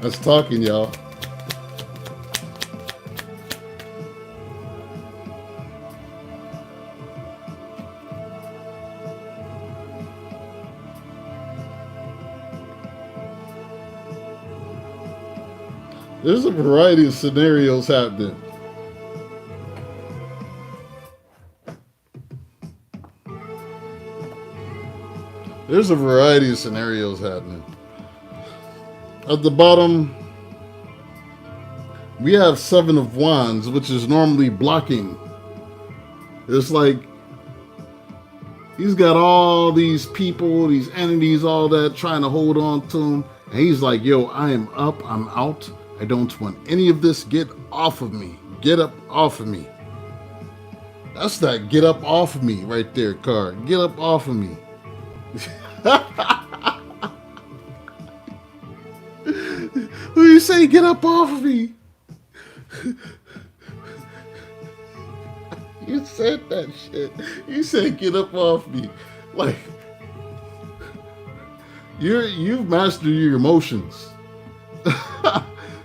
That's talking, y'all. There's a variety of scenarios happening. There's a variety of scenarios happening. At the bottom, we have Seven of Wands, which is normally blocking. It's like he's got all these people, these entities, all that trying to hold on to him. And he's like, yo, I am up, I'm out. I don't want any of this. Get off of me. Get up off of me. That's that get up off of me right there card. Get up off of me. Who you say get up off of me? You said that shit. You said get up off me. Like you've mastered your emotions.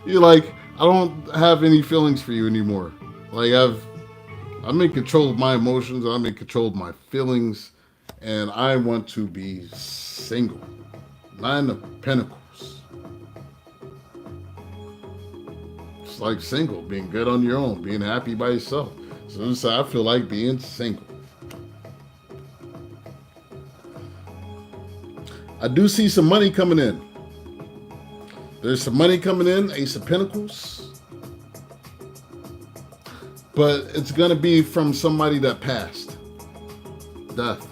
You're like, I don't have any feelings for you anymore. Like I'm in control of my emotions, I'm in control of my feelings, and I want to be single. Nine of Pentacles. It's like single, being good on your own, being happy by yourself. So I feel like being single. I do see some money coming in. There's some money coming in, Ace of Pentacles. But it's going to be from somebody that passed. Death.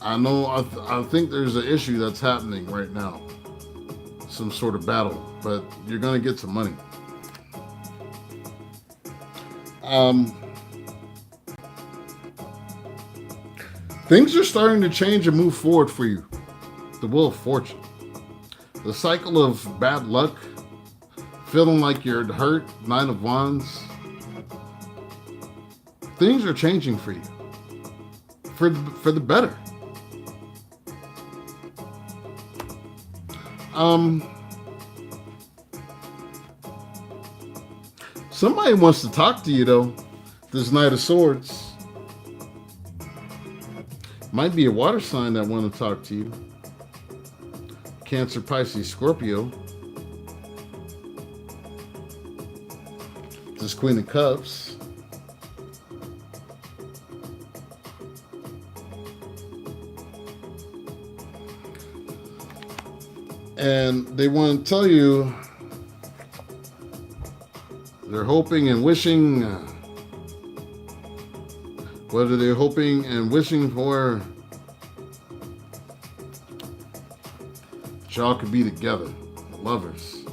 I know, I think there's an issue that's happening right now. Some sort of battle, but you're going to get some money. Things are starting to change and move forward for you. The Wheel of Fortune. The cycle of bad luck. Feeling like you're hurt. Nine of Wands. Things are changing for you. For the better. Somebody wants to talk to you though. This Knight of Swords. Might be a water sign that want to talk to you. Cancer, Pisces, Scorpio. This Queen of Cups. And they want to tell you they're hoping and wishing. What are they hoping and wishing for? Y'all could be together. Lovers.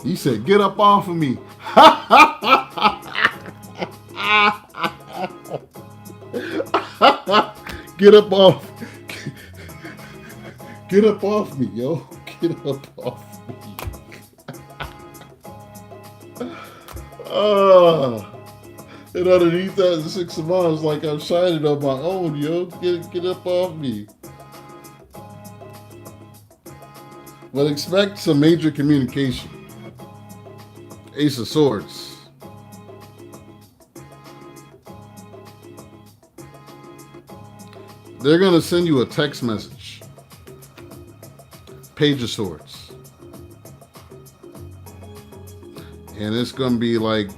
He said, get up off of me. Get up off. Get up off me, yo. Get up off me. And underneath that, the Six of Wands, like I'm shining on my own, yo. Get up off me. But expect some major communication. Ace of Swords. They're going to send you a text message. Page of Swords. And it's going to be like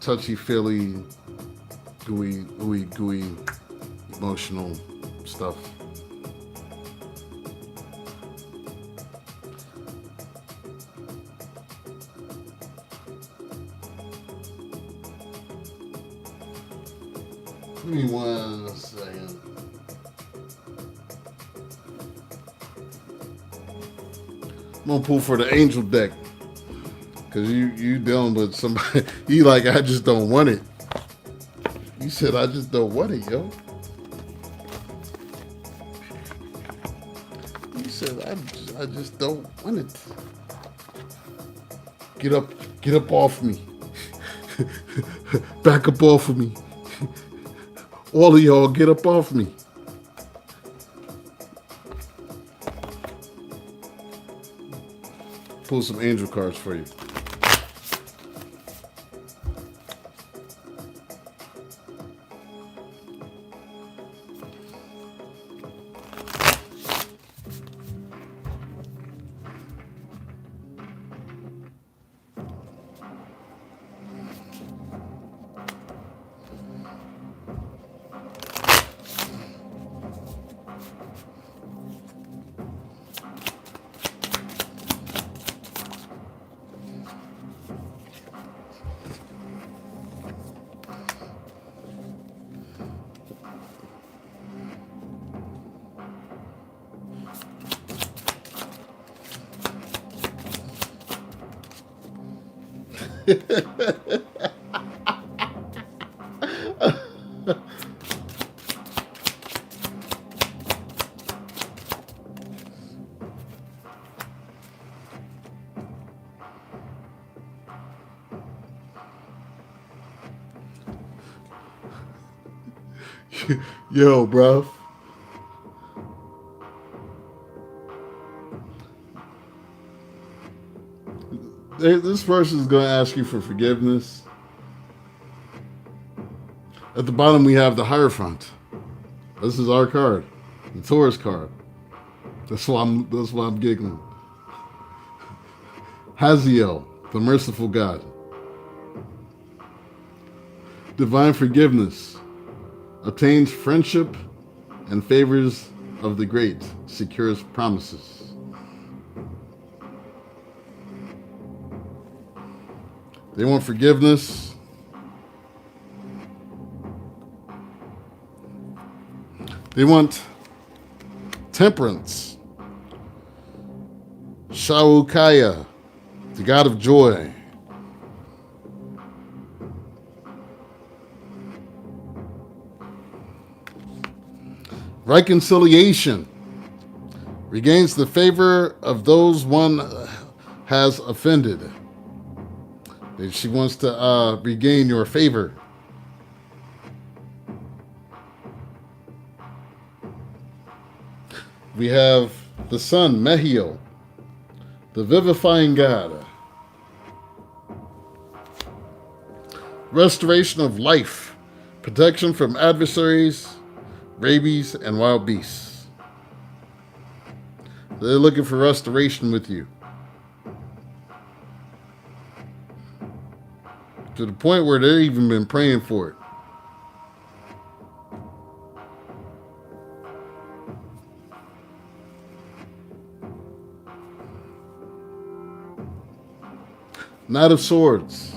touchy-feely, gooey, emotional stuff. Give me 1 second. I'm gonna pull for the angel deck. Cause you dealing with somebody, you like, I just don't want it. You said I just don't want it, yo. You said I just don't want it. Get up off me. Back up off of me. All of y'all get up off me. Pull some angel cards for you. Yo, bro. This person is going to ask you for forgiveness. At the bottom, we have the Hierophant. This is our card, the Taurus card. That's why I'm giggling. Haziel, the merciful God. Divine forgiveness obtains friendship and favors of the great, secures promises. They want forgiveness. They want temperance. Shaukaya, the God of joy. Reconciliation. Regains the favor of those one has offended. She wants to regain your favor. We have the sun, Mehiel, the vivifying God. Restoration of life, protection from adversaries, rabies, and wild beasts. They're looking for restoration with you. To the point where they've even been praying for it. Knight of Swords,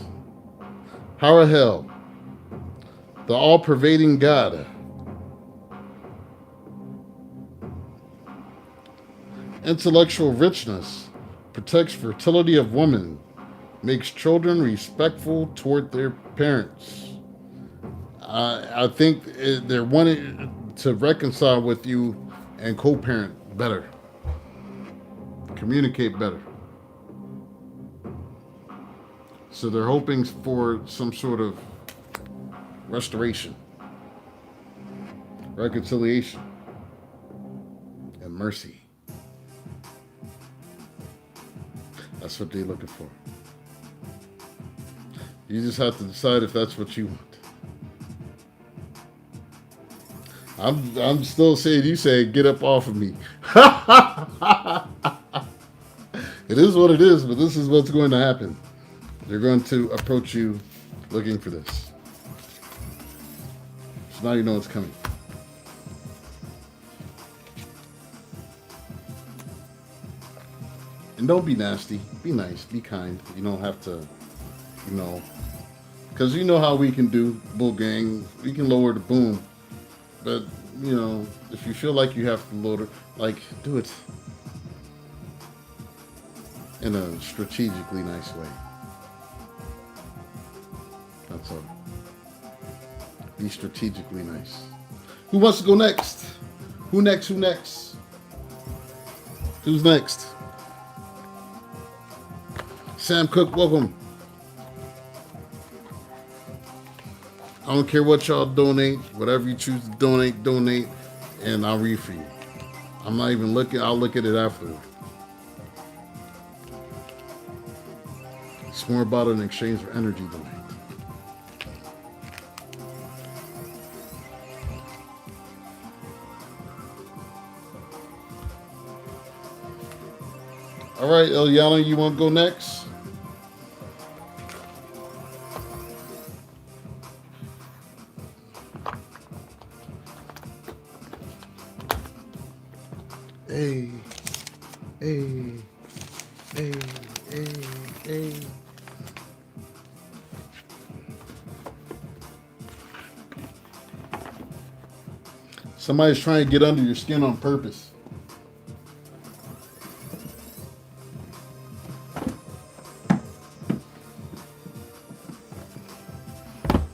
Harahel, the all-pervading God. Intellectual richness protects fertility of women, makes children respectful toward their parents. I think they're wanting to reconcile with you and co-parent better, communicate better. So they're hoping for some sort of restoration, reconciliation, and mercy. That's what they're looking for. You just have to decide if that's what you want. I'm still saying, you say, get up off of me. It is what it is, but this is what's going to happen. They're going to approach you looking for this. So now you know it's coming. And don't be nasty. Be nice. Be kind. You don't have to, because you know how we can do, bull gang. We can lower the boom. But, if you feel like you have to lower it, do it in a strategically nice way. That's all. Be strategically nice. Who wants to go next? Who next? Who's next? Sam Cook, welcome. I don't care what y'all donate. Whatever you choose to donate, and I'll read for you. I'm not even looking. I'll look at it afterward. It's more about an exchange for energy tonight. All right, Eliana, you want to go next? Hey, hey, hey, hey, hey. Somebody's trying to get under your skin on purpose.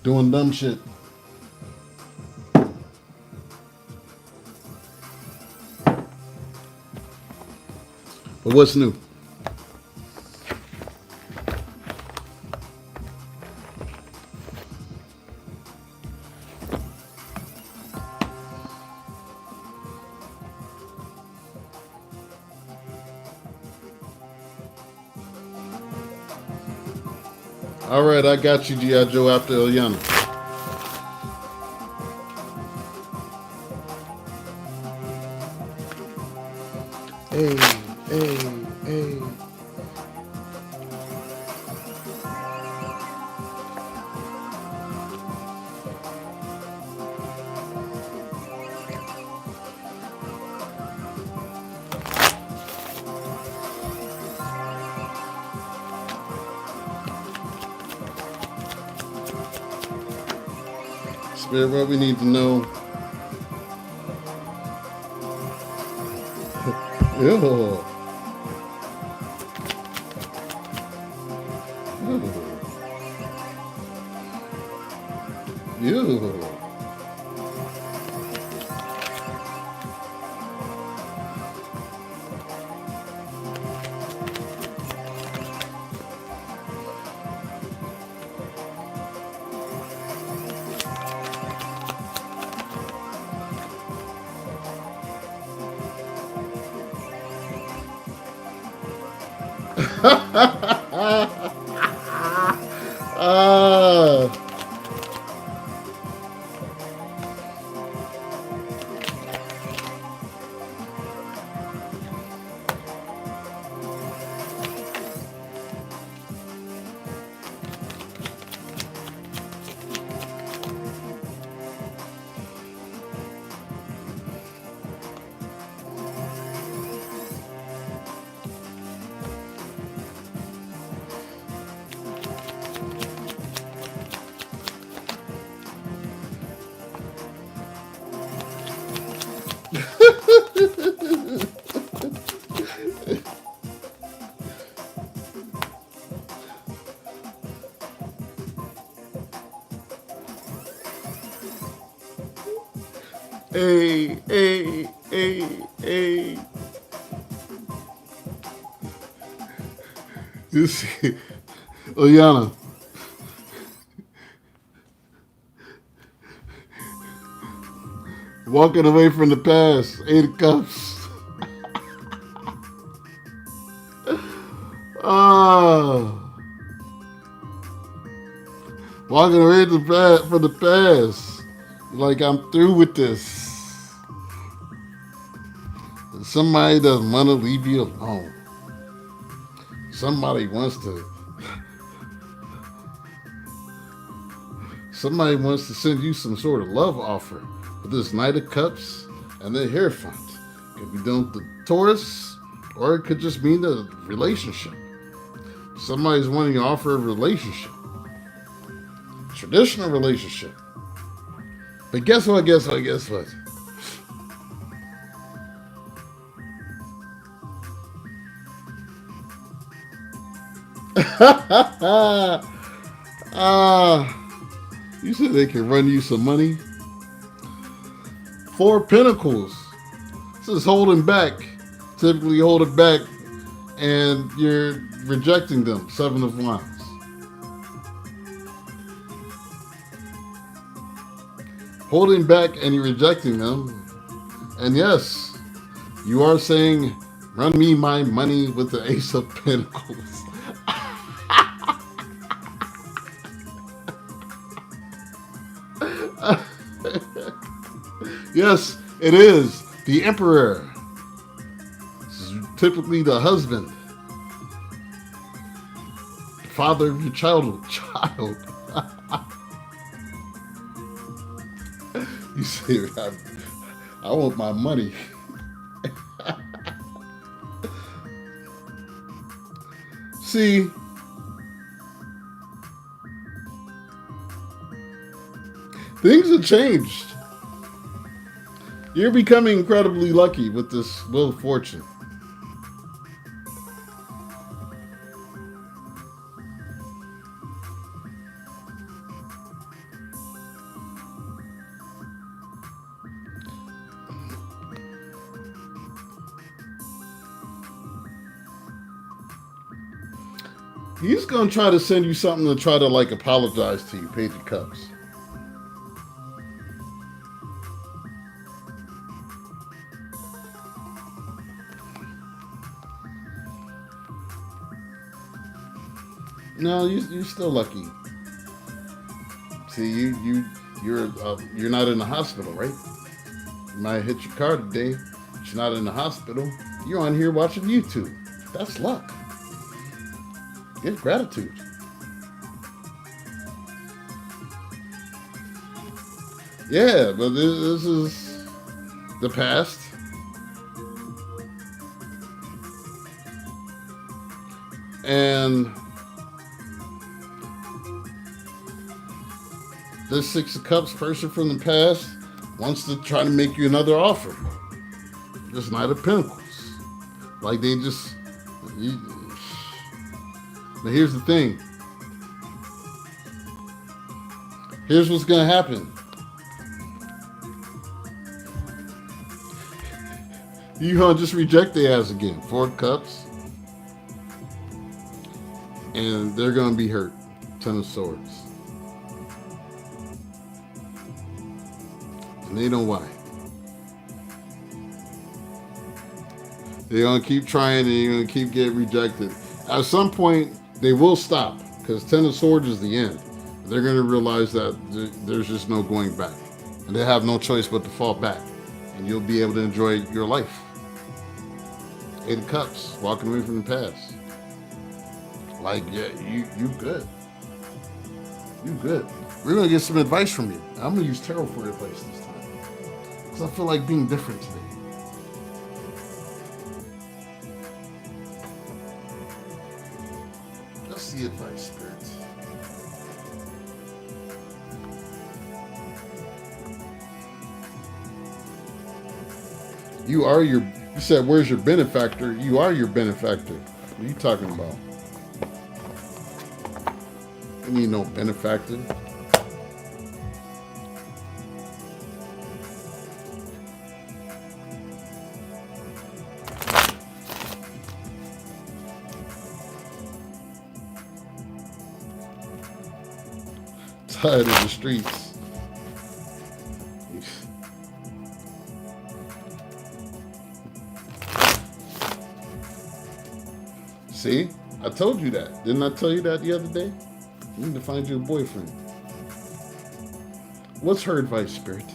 Doing dumb shit. But what's new? All right, I got you, G.I. Joe, after Eliana. Hey, hey, hey. Spirit, what we need to know. Ew. Ew. Ew. Ah. Hey, hey, hey, hey. You see, Eliana. Walking away from the past, 8 of Cups. Ah. Walking away from the past. Like I'm through with this. Somebody doesn't want to leave you alone. Somebody wants to send you some sort of love offer with this Knight of Cups and the Hierophant. Could be done with the Taurus, or it could just mean a relationship. Somebody's wanting to offer a relationship. Traditional relationship. But guess what? You said they can run you some money. 4 of Pentacles. This is holding back. Typically holding back, and you're rejecting them. 7 of Wands. holding back and you're rejecting them. And yes, you are saying, run me my money with the Ace of Pentacles. Yes, it is. The Emperor. This is typically the husband, the father of your child. You say, I want my money. See, things have changed. You're becoming incredibly lucky with this Wheel of Fortune. He's gonna try to send you something to try to like apologize to you, Page of Cups. No, you're still lucky. See, you're not in the hospital, right? You might hit your car today, but you're not in the hospital. You're on here watching YouTube. That's luck. Give gratitude. Yeah, but this is the past. And this Six of Cups person from the past wants to try to make you another offer. This Knight of Pentacles. Like they just... But here's the thing. Here's what's going to happen. You gonna just reject their ass again. Four of Cups. And they're going to be hurt. Ten of Swords. And they know why. They're going to keep trying and you're going to keep getting rejected. At some point, they will stop because Ten of Swords is the end. They're going to realize that there's just no going back. And they have no choice but to fall back. And you'll be able to enjoy your life. Eight of Cups, walking away from the past. Like, yeah, you good. You good. We're going to get some advice from you. I'm going to use tarot for advice this time. Because I feel like being different today. That's the advice, Spirit. You said, where's your benefactor? You are your benefactor. What are you talking about? You need no benefactor. Tired of the streets. See? I told you that. Didn't I tell you that the other day? You need to find you a boyfriend. What's her advice, Spirit?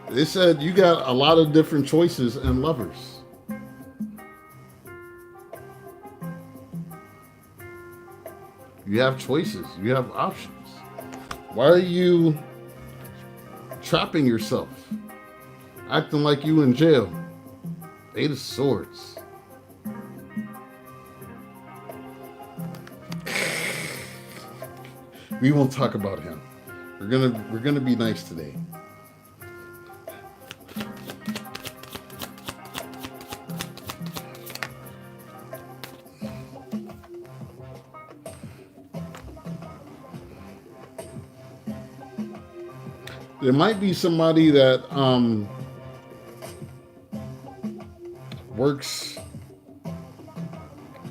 They said you got a lot of different choices in lovers. You have choices. You have options. Why are you trapping yourself? Acting like you in jail. Eight of Swords. We won't talk about him. We're gonna be nice today. There might be somebody that works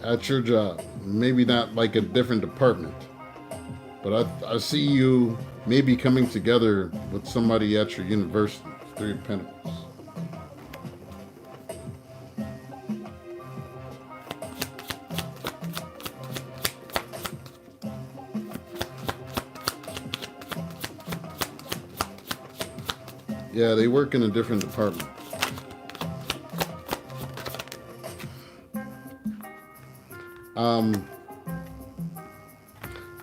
at your job. Maybe not like a different department, but I see you maybe coming together with somebody at your university. Three of Pentacles. Yeah, they work in a different department.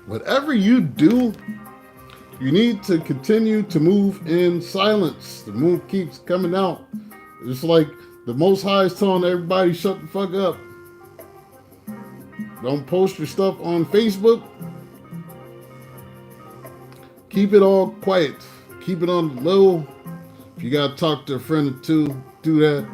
Whatever you do, you need to continue to move in silence. The moon keeps coming out. It's like the Most High is telling everybody, shut the fuck up. Don't post your stuff on Facebook. Keep it all quiet. Keep it on the low. If you gotta talk to a friend or two, do that.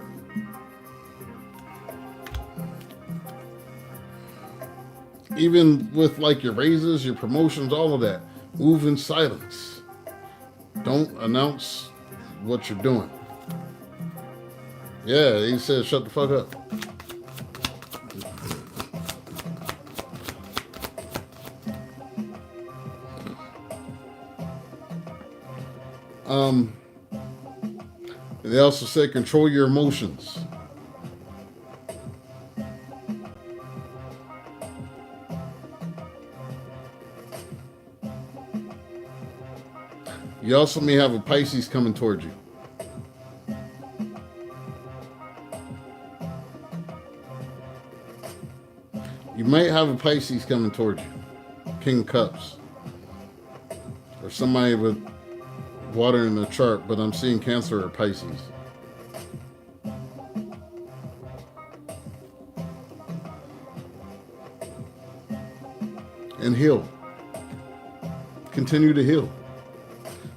Even with like your raises, your promotions, all of that, move in silence. Don't announce what you're doing. Yeah, he said shut the fuck up. They also said control your emotions. You also may have a Pisces coming towards you. You might have a Pisces coming towards you. King of Cups. Or somebody with water in the chart, but I'm seeing Cancer or Pisces. And heal. Continue to heal.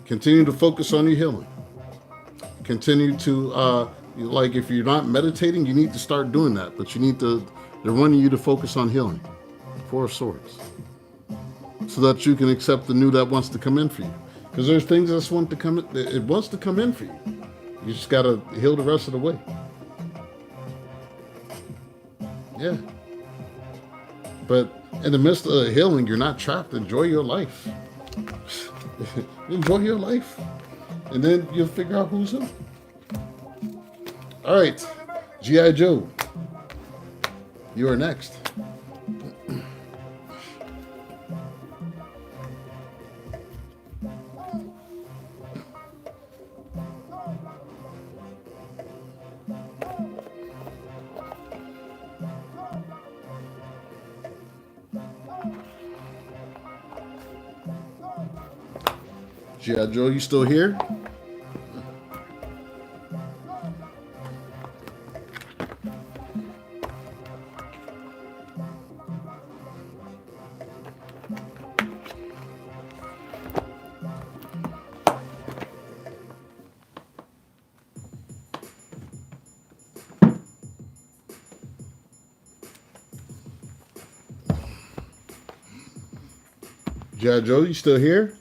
Continue to focus on your healing. Continue to, like if you're not meditating, you need to start doing that. But you need to, they're wanting you to focus on healing. Four of Swords. So that you can accept the new that wants to come in for you. Because there's things that want to come in, it wants to come in for you. You just got to heal the rest of the way. Yeah. But in the midst of the healing, you're not trapped. Enjoy your life. Enjoy your life. And then you'll figure out who's who. All right. G.I. Joe. You are next. G.I. Joe, you still here? G.I. Joe, you still here?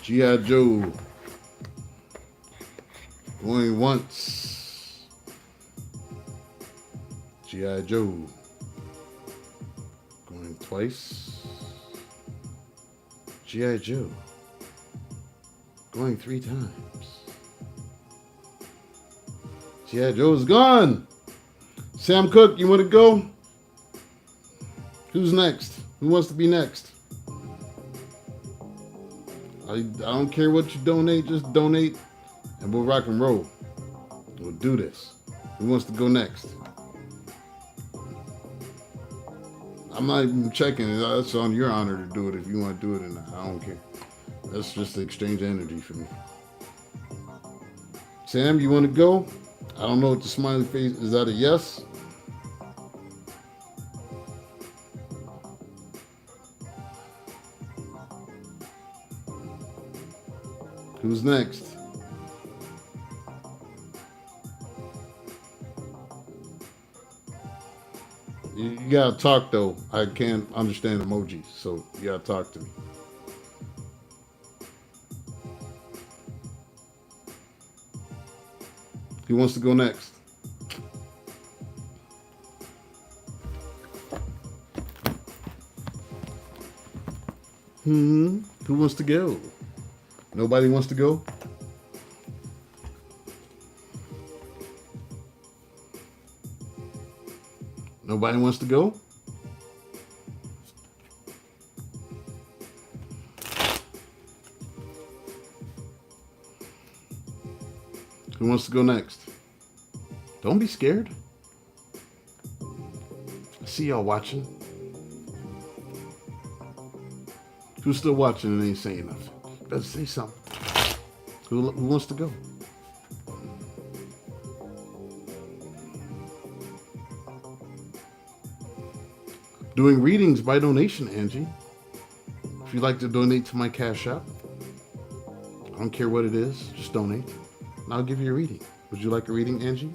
G.I. Joe. Going once. G.I. Joe. Going twice. G.I. Joe. Going 3 times. G.I. Joe's gone. Sam Cooke, you want to go? Who's next? Who wants to be next? I don't care what you donate, just donate and we'll rock and roll. We'll do this. Who wants to go next? I'm not even checking. That's on your honor to do it if you want to do it or not. I don't care. That's just the exchange energy for me. Sam, you want to go? I don't know what the smiley face is. That a yes? Who's next? You gotta talk though. I can't understand emojis, so you gotta talk to me. Who wants to go next? Who wants to go? Nobody wants to go? Nobody wants to go? Who wants to go next? Don't be scared. I see y'all watching. Who's still watching and ain't saying nothing? Better say something. Who wants to go? Doing readings by donation, Angie. If you'd like to donate to my Cashapp, I don't care what it is, just donate. And I'll give you a reading. Would you like a reading, Angie?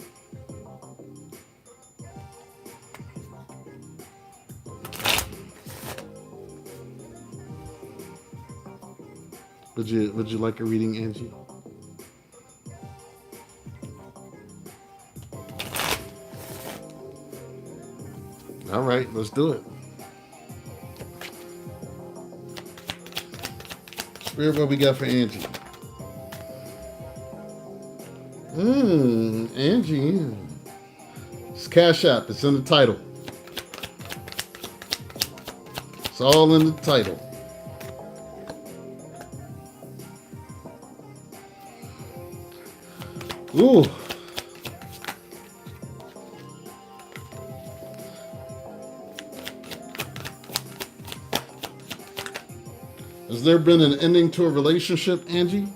Would you like a reading, Angie? All right, let's do it. Spirit, what we got for Angie? Angie. It's Cash App. It's in the title. It's all in the title. Ooh. Has there been an ending to a relationship, Angie?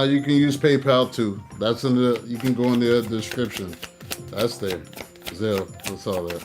You can use PayPal too. That's in the. You can go in the description. That's there. Zelle. That's all there.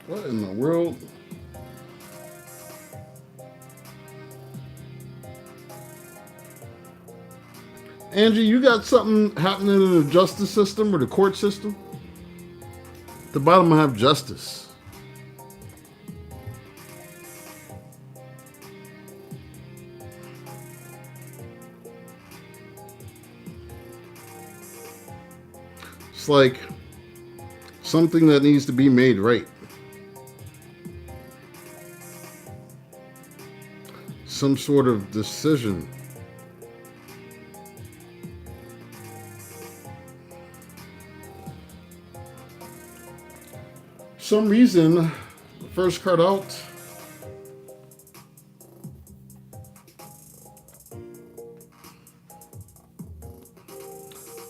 What in the world? Angie, you got something happening in the justice system or the court system? At the bottom I have justice. It's like something that needs to be made right. Some sort of decision. For some reason, the first card out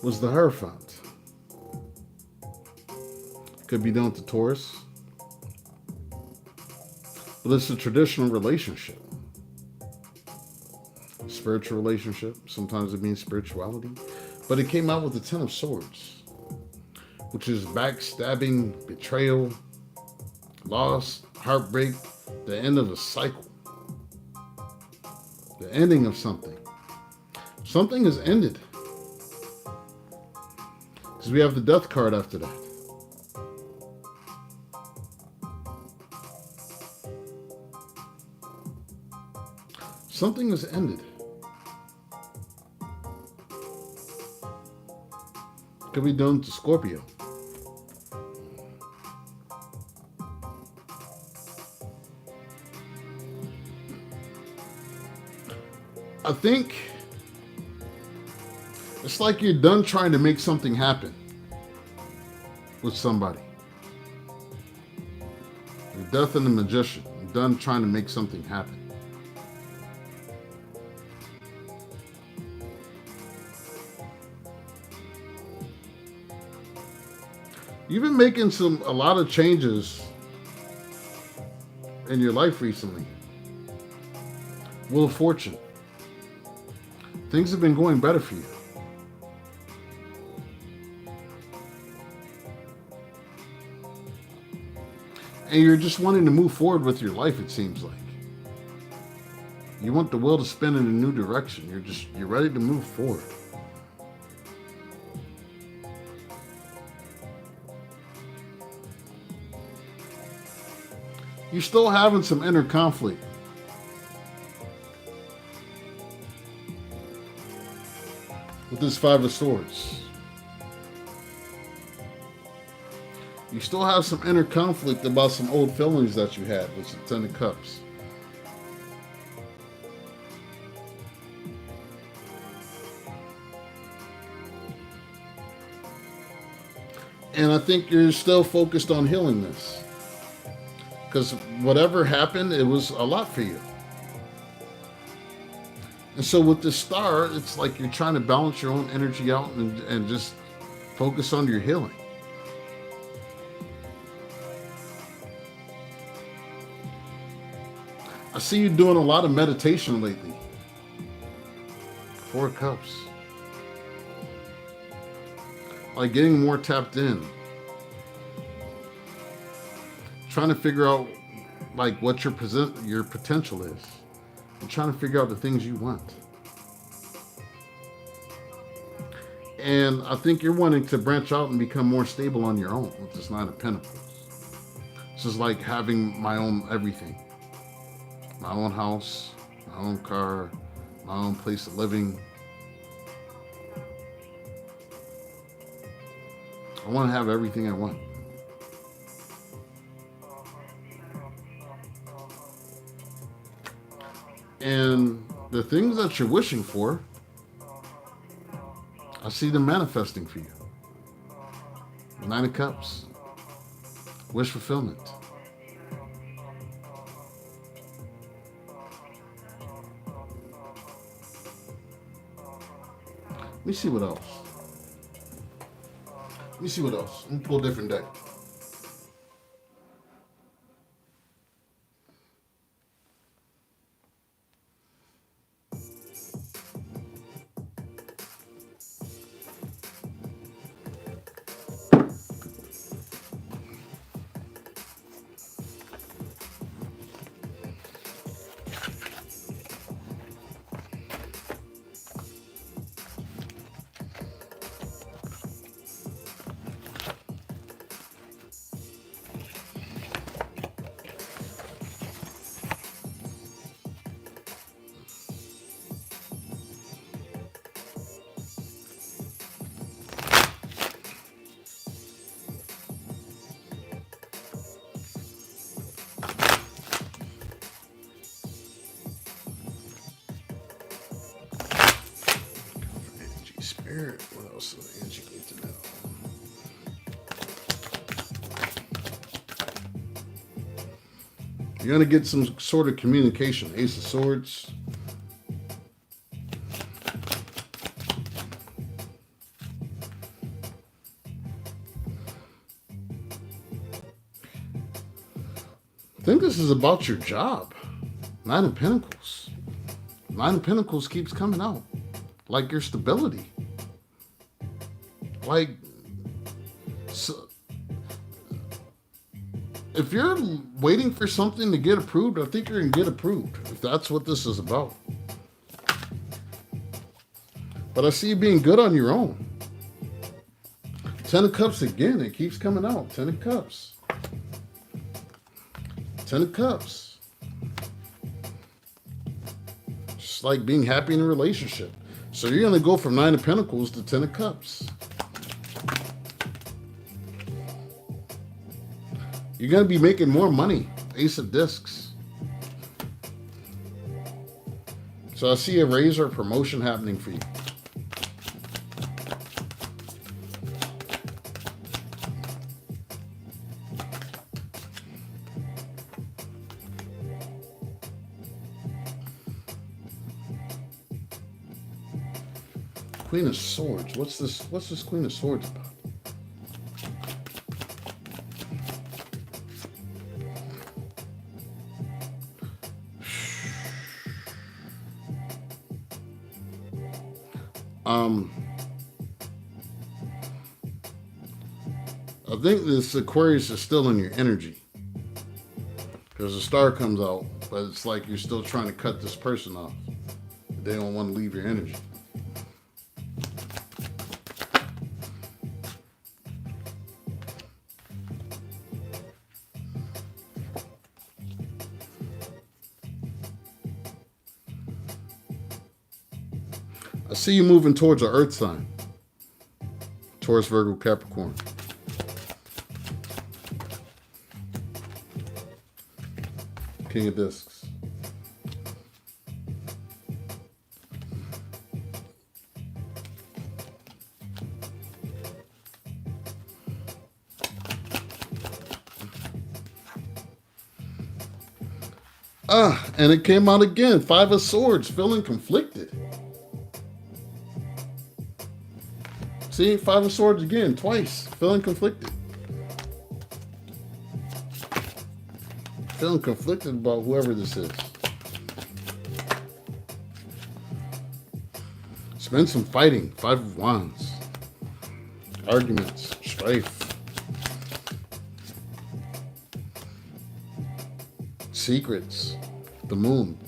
was the Hierophant. Could be down to Taurus. But it's a traditional relationship. Spiritual relationship. Sometimes it means spirituality. But it came out with the Ten of Swords, which is backstabbing, betrayal, loss, heartbreak, the end of a cycle, the ending of something. Something has ended. Because we have the death card after that. Something has ended. Could be done to Scorpio. I think it's like you're done trying to make something happen with somebody. The Death and the Magician. You're done trying to make something happen. You've been making a lot of changes in your life recently. Wheel of Fortune. Things have been going better for you. And you're just wanting to move forward with your life, it seems like. You want the wheel to spin in a new direction. You're ready to move forward. You're still having some inner conflict. With this Five of Swords. You still have some inner conflict about some old feelings that you had with the Ten of Cups. And I think you're still focused on healing this. Because whatever happened, it was a lot for you. And so with the Star, it's like you're trying to balance your own energy out and just focus on your healing. I see you doing a lot of meditation lately. Four of Cups. Like getting more tapped in. Trying to figure out like what your potential is. And trying to figure out the things you want. And I think you're wanting to branch out and become more stable on your own with this Nine of Pentacles. This is like having my own everything. My own house, my own car, my own place of living. I want to have everything I want. And the things that you're wishing for, I see them manifesting for you. Nine of Cups. Wish fulfillment. Let me see what else. Let me see what else. Let me pull a different deck. Spirit, what else does Angie need to know? You're going to get some sort of communication. Ace of Swords. I think this is about your job. Nine of Pentacles. Nine of Pentacles keeps coming out. Like your stability. Like, so, if you're waiting for something to get approved, I think you're going to get approved, if that's what this is about. But I see you being good on your own. 10 of Cups again. It keeps coming out. 10 of Cups. 10 of Cups. Just like being happy in a relationship. So you're going to go from 9 of Pentacles to 10 of Cups. You're going to be making more money. Ace of Discs. So I see a raise or promotion happening for you. Queen of Swords. What's this Queen of Swords about? I think this Aquarius is still in your energy. Because a star comes out, but it's like you're still trying to cut this person off. They don't want to leave your energy. I see you moving towards an earth sign. Taurus, Virgo, Capricorn. King of Discs. And it came out again. 5 of Swords, feeling conflicted. See, 5 of Swords again, twice, feeling conflicted. Feeling conflicted about whoever this is. It's been some fighting. 5 of Wands. Arguments, strife. Secrets. The Moon.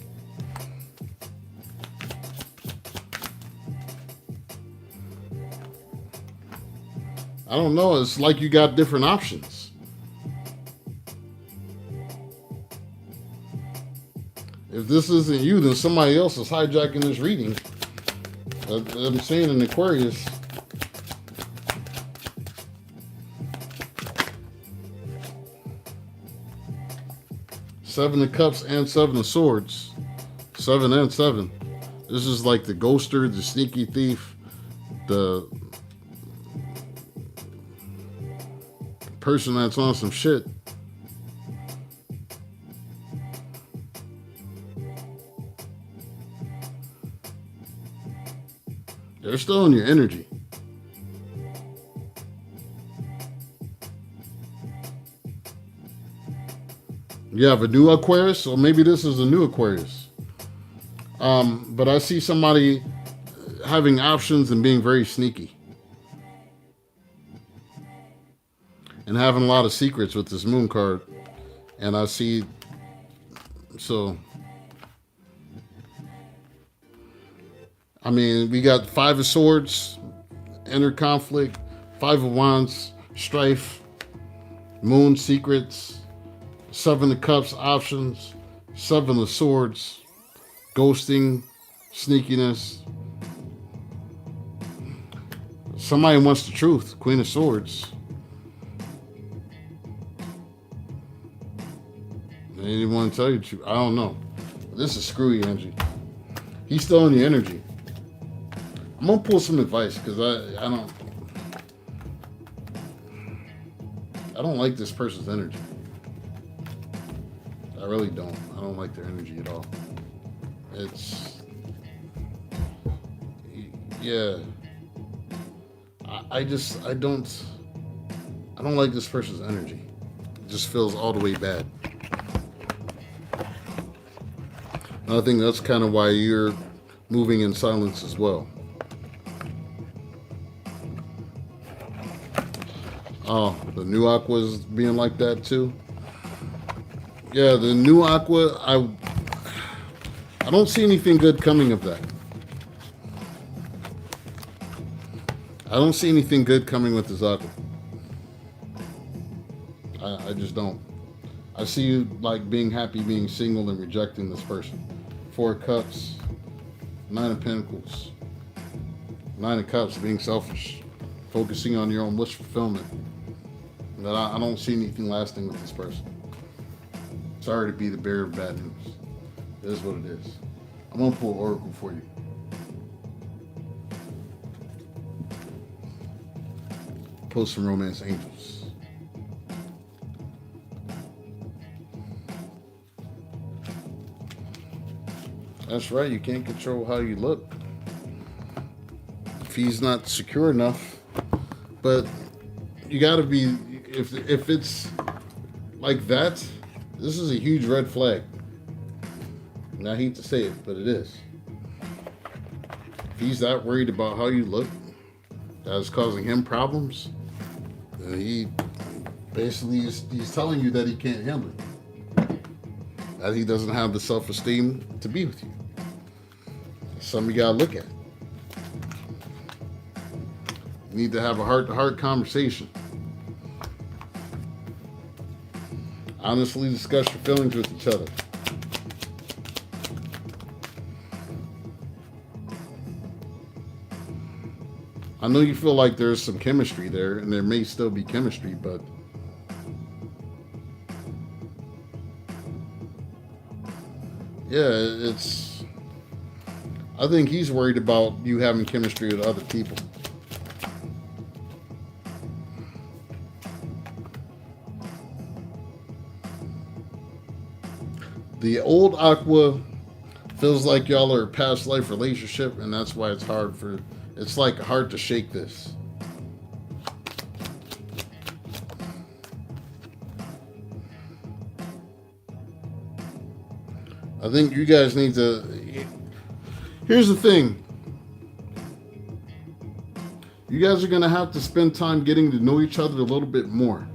I don't know. It's like you got different options. If this isn't you, then somebody else is hijacking this reading. I'm seeing an Aquarius. Seven of Cups and 7 of Swords. 7 and 7. This is like the ghoster, the sneaky thief, the person that's on some shit. They're still in your energy. You have a new Aquarius, or maybe this is a new Aquarius. But I see somebody having options and being very sneaky. And having a lot of secrets with this Moon card. And I see, so, I mean, we got 5 of Swords, inner conflict, 5 of Wands, strife, Moon, secrets, 7 of Cups, options, 7 of Swords, ghosting, sneakiness. Somebody wants the truth, Queen of Swords. They didn't want to tell you the truth. I don't know. This is screwy energy. He's still in the energy. I'm gonna pull some advice because I don't like this person's energy. I really don't. I don't like their energy at all. It's, yeah. I don't like this person's energy. It just feels all the way bad. And I think that's kind of why you're moving in silence as well. Oh, the new Aqua's being like that too. Yeah, the new Aqua, I don't see anything good coming of that. I don't see anything good coming with this Aqua. I just don't. I see you like being happy being single and rejecting this person. Four of Cups, Nine of Pentacles, Nine of Cups, being selfish, focusing on your own wish fulfillment. But I don't see anything lasting with this person. Sorry to be the bearer of bad news. It is what it is. I'm gonna pull Oracle for you. Pull some romance angels. That's right, you can't control how you look. If he's not secure enough, but you gotta be, if it's like that, this is a huge red flag. And I hate to say it, but it is. If he's that worried about how you look, that is causing him problems, then he basically he's telling you that he can't handle it. That he doesn't have the self-esteem to be with you. That's something you gotta look at. You need to have a heart-to-heart conversation. Honestly discuss your feelings with each other. I know you feel like there's some chemistry there, and there may still be chemistry, but yeah, it's. I think he's worried about you having chemistry with other people. The old Aqua feels like y'all are a past life relationship, and that's why it's hard for. It's like hard to shake this. I think you guys need to. Here's the thing. You guys are going to have to spend time getting to know each other a little bit more.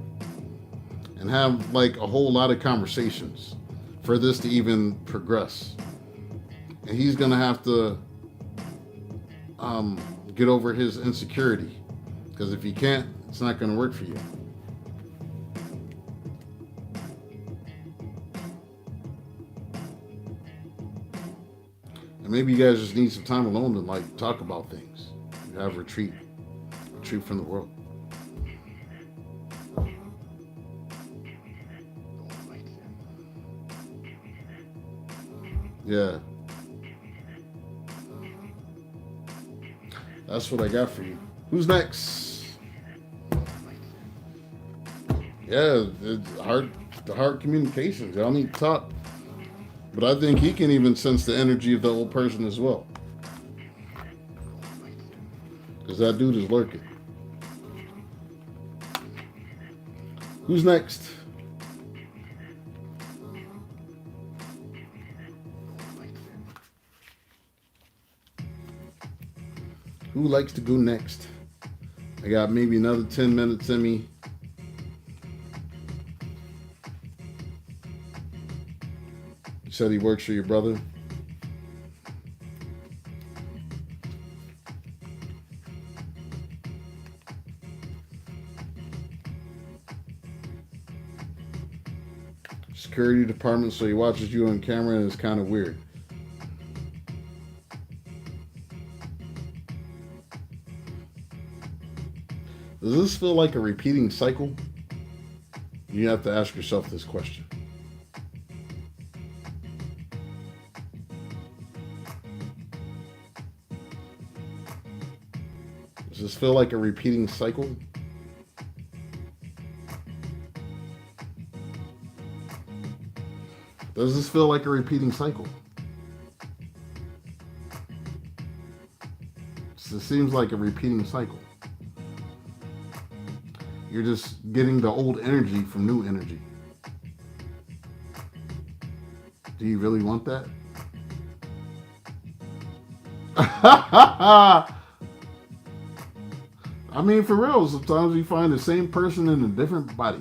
And have like a whole lot of conversations for this to even progress. And he's going to have to get over his insecurity. Because if he can't, it's not going to work for you. And maybe you guys just need some time alone to like talk about things. You have retreat from the world. Yeah. That's what I got for you. Who's next? Yeah, the heart communications. Y'all need to talk. But I think he can even sense the energy of the old person as well. Because that dude is lurking. Who's next? Who likes to go next? I got maybe another 10 minutes in me. You said he works for your brother? Security department, so he watches you on camera and it's kind of weird. Does this feel like a repeating cycle? You have to ask yourself this question. Does this feel like a repeating cycle? Does this feel like a repeating cycle? It seems like a repeating cycle. You're just getting the old energy from new energy. Do you really want that? I mean, for real, sometimes you find the same person in a different body.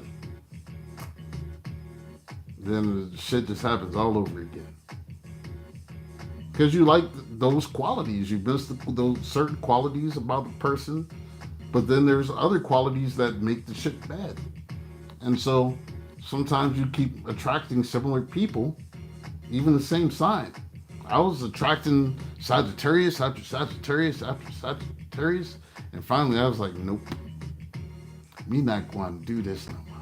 then the shit just happens all over again. Because you like those qualities. You miss those certain qualities about the person, but then there's other qualities that make the shit bad. And so sometimes you keep attracting similar people, even the same sign. I was attracting Sagittarius after Sagittarius after Sagittarius, and finally I was like, nope, me not going to do this no more.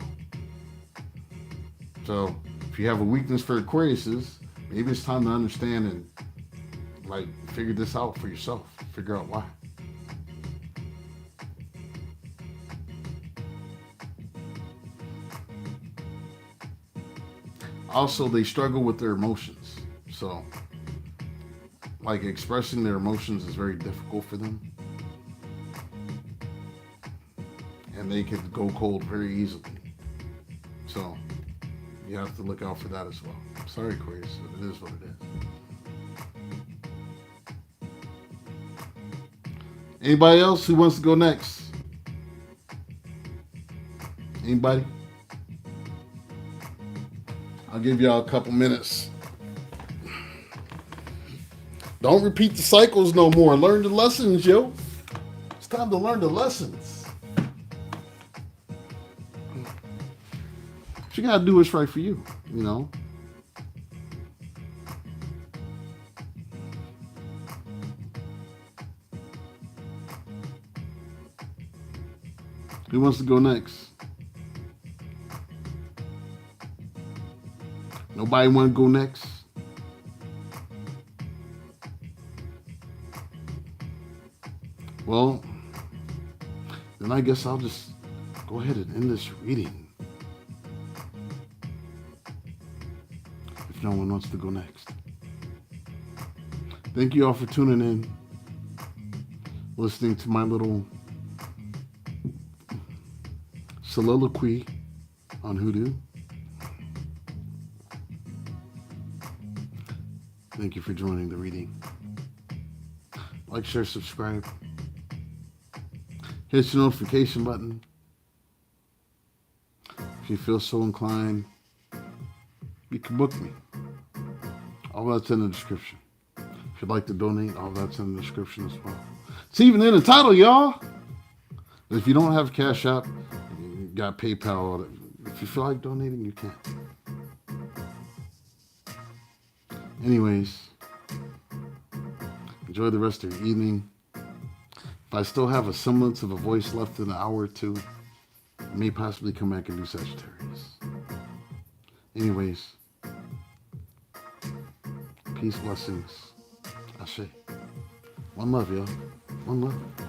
So if you have a weakness for Aquariuses, maybe it's time to understand and like figure this out for yourself. Figure out why. Also, they struggle with their emotions. So, like expressing their emotions is very difficult for them. And they can go cold very easily. So, you have to look out for that as well. Sorry, Aquarius, it is what it is. Anybody else who wants to go next? Anybody? I'll give y'all a couple minutes. Don't repeat the cycles no more. Learn the lessons, yo. It's time to learn the lessons. What you gotta do what's right for you, you know? Who wants to go next? Nobody want to go next? Well, then I guess I'll just go ahead and end this reading. If no one wants to go next. Thank you all for tuning in, listening to my little soliloquy on Hoodoo. Thank you for joining the reading. Like, share, subscribe. Hit the notification button. If you feel so inclined, you can book me. All that's in the description. If you'd like to donate, all that's in the description as well. It's even in the title, y'all. But if you don't have Cashapp, you got PayPal. If you feel like donating, you can. Anyways, enjoy the rest of your evening. If I still have a semblance of a voice left in an hour or two, I may possibly come back and do Sagittarius. Anyways, peace, blessings. Ashe. One love, y'all. One love.